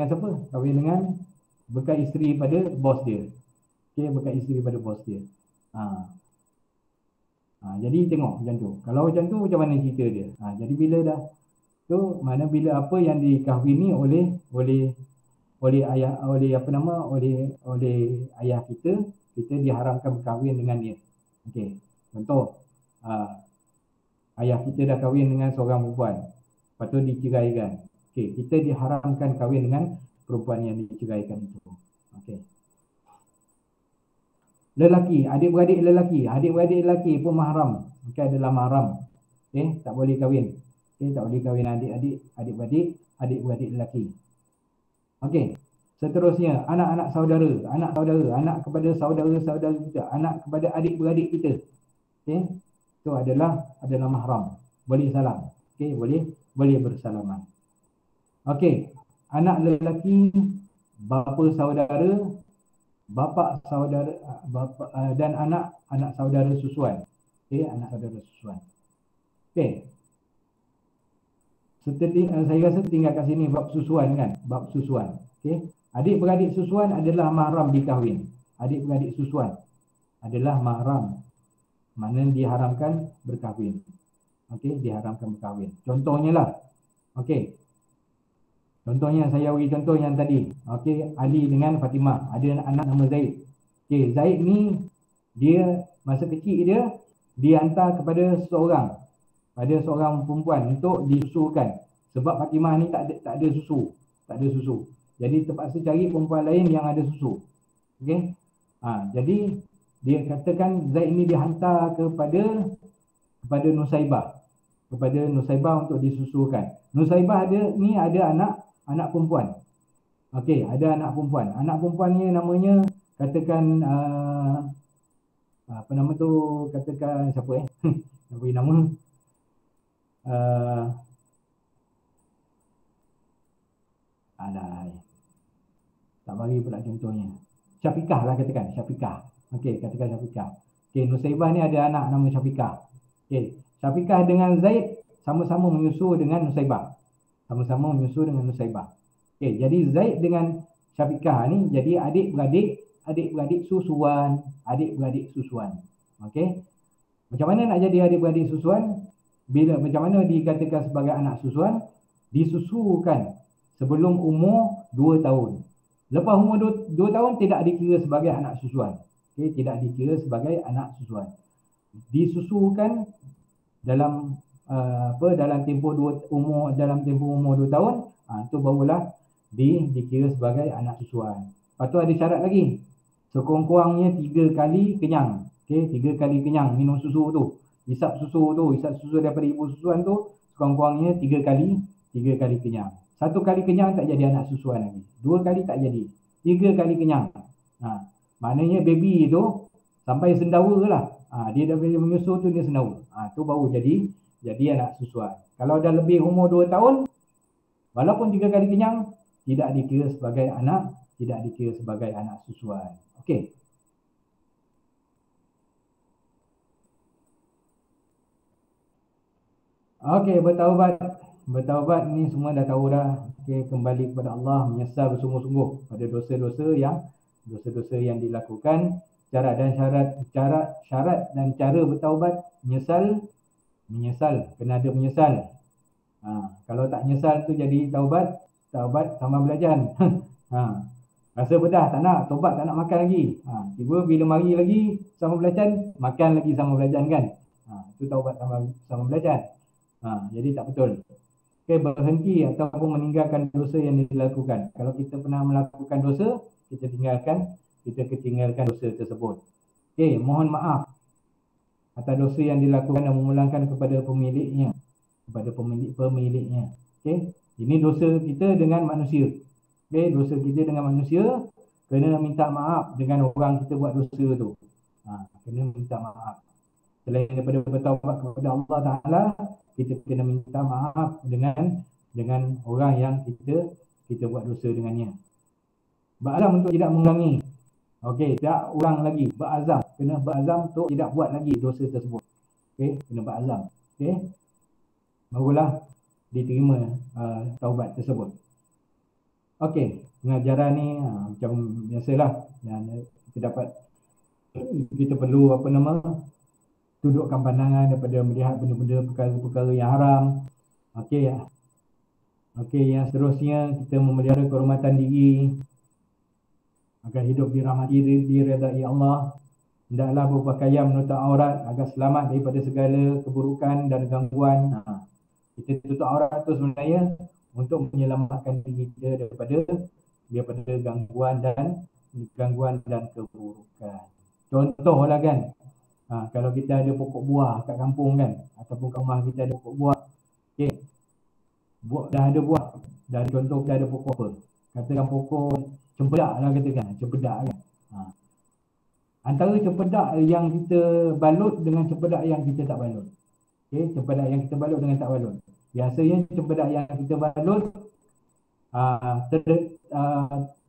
siapa? Kahwin dengan bekas isteri pada bos dia. Okey, bekas isteri pada bos dia. Jadi tengok macam tu. Kalau macam tu macam mana cerita dia? Jadi bila dah tu mana bila apa yang dikahwini oleh ayah oleh ayah kita diharamkan berkahwin dengan dia. Okey. Contoh ayah kita dah kahwin dengan seorang perempuan. Lepas tu diceraikan. Okey, kita diharamkan kahwin dengan perempuan yang diceraikan itu. Okey. Lelaki, adik-beradik lelaki pun mahram. Okey, adalah mahram. Okey, tak boleh kahwin. Okey, tak boleh kahwin adik-beradik lelaki. Okey. Seterusnya, anak saudara, anak kepada saudara-saudara kita, anak kepada adik-beradik kita. Okey. Itu adalah mahram. Boleh salam. Okey, boleh bersalaman. Okey, anak lelaki, bapa saudara, dan anak saudara susuan. Okey, anak saudara susuan. Okey. Saya rasa tinggal kat sini bab susuan kan, bab susuan. Okey. Adik-beradik susuan adalah mahram dikahwin. Adik-beradik susuan adalah mahram. Mana diharamkan berkahwin. Okey, diharamkan berkahwin. Contohnya lah. Okey. Contohnya saya bagi contoh yang tadi. Okey, Ali dengan Fatimah. Ada anak nama Zaid. Okey, Zaid ni dia masa kecil dia dihantar kepada seorang perempuan untuk disusukan. Sebab Fatimah ni tak ada susu. Jadi terpaksa cari perempuan lain yang ada susu. Okey. Jadi dia katakan Zaid ni dihantar kepada Nusaibah. Kepada Nusaibah untuk disusukan. Nusaibah ada anak perempuan. Okey, ada anak perempuan. Anak perempuannya namanya katakan apa nama tu, katakan siapa nak bagi nama tak bagi pula contohnya. Syafiqah lah katakan, Syafiqah. Okey, katakan Syafiqah. Okey, Nusaibah ni ada anak nama Syafiqah. Okey, Syafiqah dengan Zaid sama-sama menyusu dengan Nusaibah. Okey, jadi Zaid dengan Syafiqah ni jadi adik-beradik susuan. Okey. Macam mana nak jadi adik-beradik susuan? Macam mana dikatakan sebagai anak susuan? Disusukan sebelum umur 2 tahun. Lepas umur 2 tahun tidak dikira sebagai anak susuan. Okey, tidak dikira sebagai anak susuan. Disusukan dalam dalam tempoh umur 2 tahun, itu barulah dikira sebagai anak susuan. Lepas tu ada syarat lagi. Sekurang-kurangnya 3 kali kenyang. Okey, 3 kali kenyang minum susu tu. Hisap susu daripada ibu susuan tu sekurang-kurangnya 3 kali kenyang. 1 kali kenyang tak jadi anak susuan lagi. 2 kali tak jadi. 3 kali kenyang. Maknanya baby tu sampai sendawa lah. Dia dah menyusu tu dia sendawa. Tu baru jadi anak susuan. Kalau dah lebih umur 2 tahun, walaupun 3 kali kenyang, tidak dikira sebagai anak susuan. Okey. Okey, bertaubat ni semua dah tahu dah. Okey, kembali kepada Allah, menyesal bersungguh-sungguh pada dosa-dosa yang dilakukan. Syarat dan cara bertaubat, menyesal, kena ada menyesal. Kalau tak menyesal tu jadi taubat sama belajar. Rasa bedah tak nak, taubat tak nak makan lagi. Tiba bila mari lagi sama belajar, makan lagi sama belajar kan. Itu taubat sama belajar. Jadi tak betul. berhenti ataupun meninggalkan dosa yang dilakukan. Kalau kita pernah melakukan dosa, kita tinggalkan dosa tersebut. Mohon maaf atas dosa yang dilakukan dan memulangkan kepada pemiliknya, kepada pemiliknya. Ini dosa kita dengan manusia. Dosa kita dengan manusia, kena minta maaf dengan orang kita buat dosa tu. Kena minta maaf. Selain daripada bertaubat kepada Allah Ta'ala, kita kena minta maaf dengan orang yang kita buat dosa dengannya. Berazam untuk tidak mengulangi. Tak ulang lagi. Berazam. Kena berazam untuk tidak buat lagi dosa tersebut. Kena berazam. Barulah diterima taubat tersebut. Pengajaran ni macam biasalah. Dan kita perlu tundukkan pandangan daripada melihat benda-benda perkara-perkara yang haram. Yang seterusnya kita memelihara kehormatan diri agar hidup dirahmati, diredai Allah. Hendaklah berpakaian menutup aurat agar selamat daripada segala keburukan dan gangguan. Kita tutup aurat tu sebenarnya untuk menyelamatkan diri kita daripada gangguan dan keburukan. Contohlah kan, kalau kita ada pokok buah kat kampung kan, ataupun kat rumah kita ada pokok buah. Dah ada buah. Dan contoh kita ada pokok apa? Katakan pokok cempedak lah katakan. Cempedak kan. Antara cempedak yang kita balut dengan cempedak yang kita tak balut. Cempedak yang kita balut dengan tak balut. Biasanya cempedak yang kita balut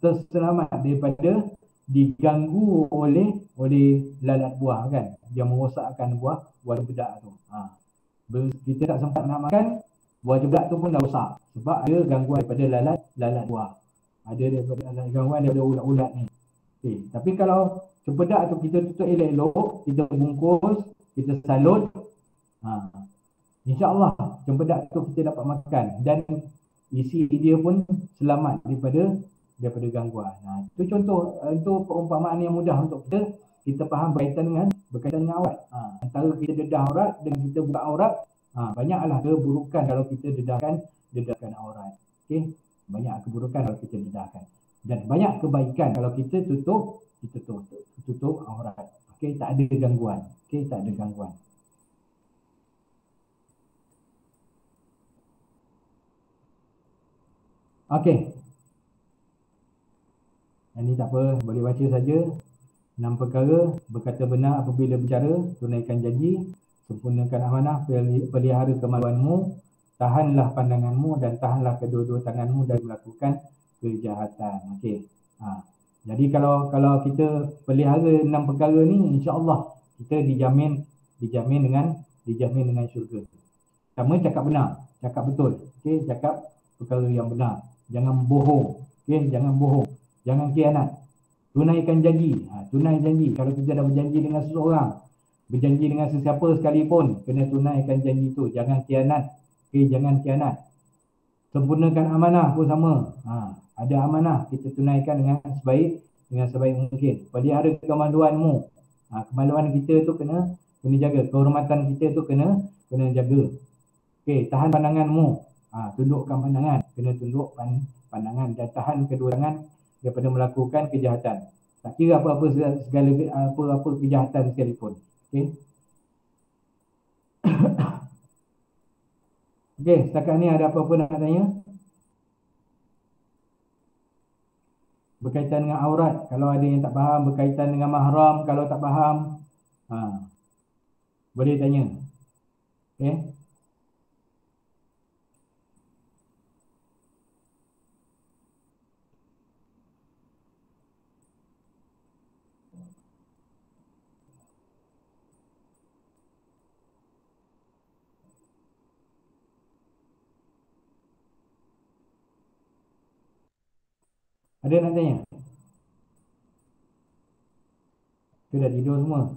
terselamat daripada diganggu oleh lalat buah kan. Dia merosakkan buah cempedak tu. Kita tak sempat nak makan, buah cempedak tu pun dah rosak. Sebab ada gangguan daripada lalat buah. Ada gangguan daripada ulat-ulat ni. Tapi kalau cempedak tu kita tutup elok-elok, kita bungkus, kita salut, insya-Allah cempedak tu kita dapat makan dan isi dia pun selamat daripada gangguan. Itu contoh untuk perumpamaan yang mudah untuk kita faham berkaitan dengan aurat. Antara kita dedah aurat dengan kita buka aurat, banyaklah keburukan kalau kita dedahkan aurat. Banyak keburukan kalau kita dedahkan. Dan banyak kebaikan kalau kita tutup aurat. Tak ada gangguan. Tak ada gangguan. Ini tak apa, boleh baca saja. 6 perkara: berkata benar apabila berbicara, tunaikan janji, sempurnakan amanah, pelihara kemaluanmu, tahanlah pandanganmu dan tahanlah kedua-dua tanganmu dari melakukan kejahatan. Jadi kalau kita pelihara 6 perkara ni, insya-Allah kita dijamin dengan syurga. Pertama, cakap benar, cakap betul. Cakap perkara yang benar. Jangan bohong. Jangan bohong. Jangan khianat. Tunaikan janji. Tunai janji. Kalau kita dah berjanji dengan seseorang, berjanji dengan sesiapa sekalipun, kena tunaikan janji tu. Jangan khianat. Jangan khianat. Sempurnakan amanah pun sama. Ada amanah, kita tunaikan dengan sebaik mungkin. Pelihara kemaluanmu. Kemaluan kita tu kena jaga. Kehormatan kita tu kena jaga. Tahan pandanganmu. Tundukkan pandangan. Kena tunduk pandangan dan tahan kedua tangan daripada melakukan kejahatan. Tak kira apa-apa kejahatan sekalipun. Setakat ni ada apa-apa nak tanya? Berkaitan dengan aurat, kalau ada yang tak faham. Berkaitan dengan mahram, kalau tak faham, boleh tanya. Ada nak tanya? Dah tidur semua?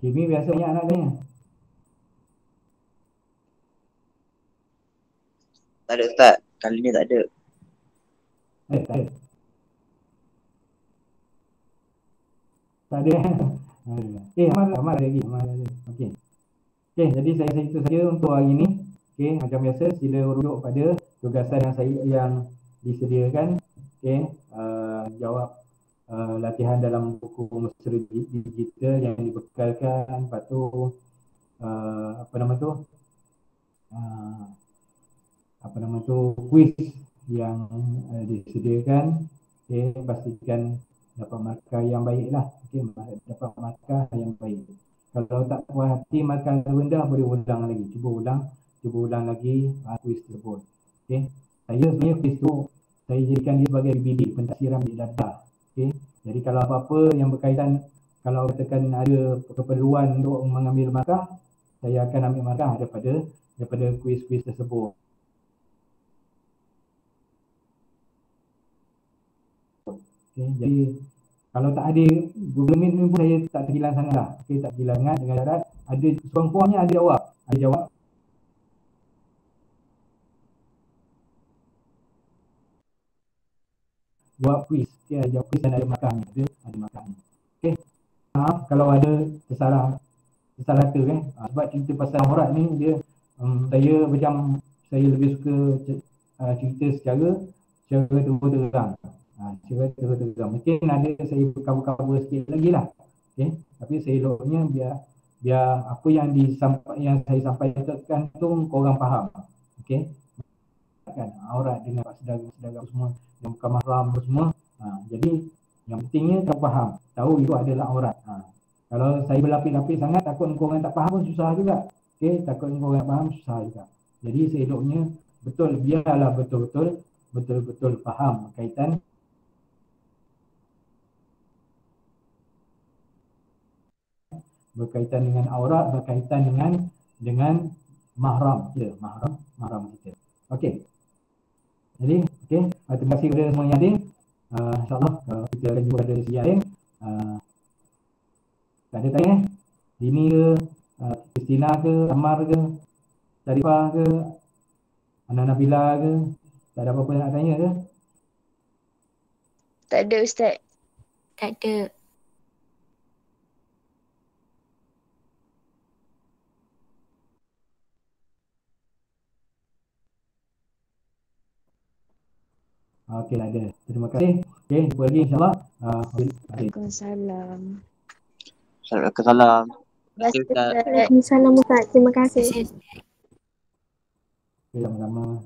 Kimi biasa banyak nak tanya? Tak ada Ustaz, kali ni tak ada. Tak ada. Tak ada. Amal lagi. Okey. Okey, jadi saya itu saja untuk hari ini. Okey, macam biasa sila rujuk pada tugasan yang disediakan. Okey, jawab latihan dalam buku mesra digital yang dibekalkan. Lepas tu kuis yang disediakan. Okey, pastikan dapat markah yang baik lah. Okey, dapat markah yang baik. Kalau tak puas hati markah rendah, boleh ulang lagi. Cuba ulang lagi kuis tersebut. Okey, saya sebenarnya kuis tu saya jadikan dia sebagai BD, pentadbiran bilik data. Okey, jadi kalau apa-apa yang berkaitan, kalau katakan ada keperluan untuk mengambil markah, saya akan ambil markah daripada kuis-kuis tersebut. Okay, jadi kalau tak ada Google Meet ni pun saya tak tergilang sangat lah. Okay, tak tergilang sangat dengan syarat ada sekurang-kurangnya ada jawab. Jawab kuis. Okay, jawab kuis dan ada markahnya. Ada markahnya. Okay, maaf kalau ada tersalah kata kan. Sebab cerita pasal aurat ni dia saya lebih suka cerita secara terang. Mungkin ada saya cover sikit lagi lah. Okay. Tapi saya eloknya biar apa yang saya sampaikan tu korang faham. Okay. Kan aurat dengan saudara semua yang bukan mahram semua. Jadi yang pentingnya kau faham, tahu itu adalah aurat. Kalau saya berlapis-lapis sangat, takut korang tak faham pun susah juga. Okay. Takut korang tak faham susah juga. Jadi saya eloknya biarlah betul-betul faham berkaitan dengan aurat, berkaitan dengan mahram kita, mahram kita. Okey. Jadi terima kasih kepada semua yang hadir. InsyaAllah kita akan jumpa pada sesi lain. Tak ada tanya? Dini ke, Christina ke, Amar ke, Syarifah ke, Ana Nabila ke? Tak ada apa-apa nak tanya ke? Tak ada Ustaz. Tak ada. Okey, tak ada. Terima kasih. Okey, jumpa lagi insyaAllah. Waalaikumsalam. Waalaikumsalam. Terima kasih Ustaz. Waalaikumsalam Ustaz. Terima kasih. Okey, sama-sama.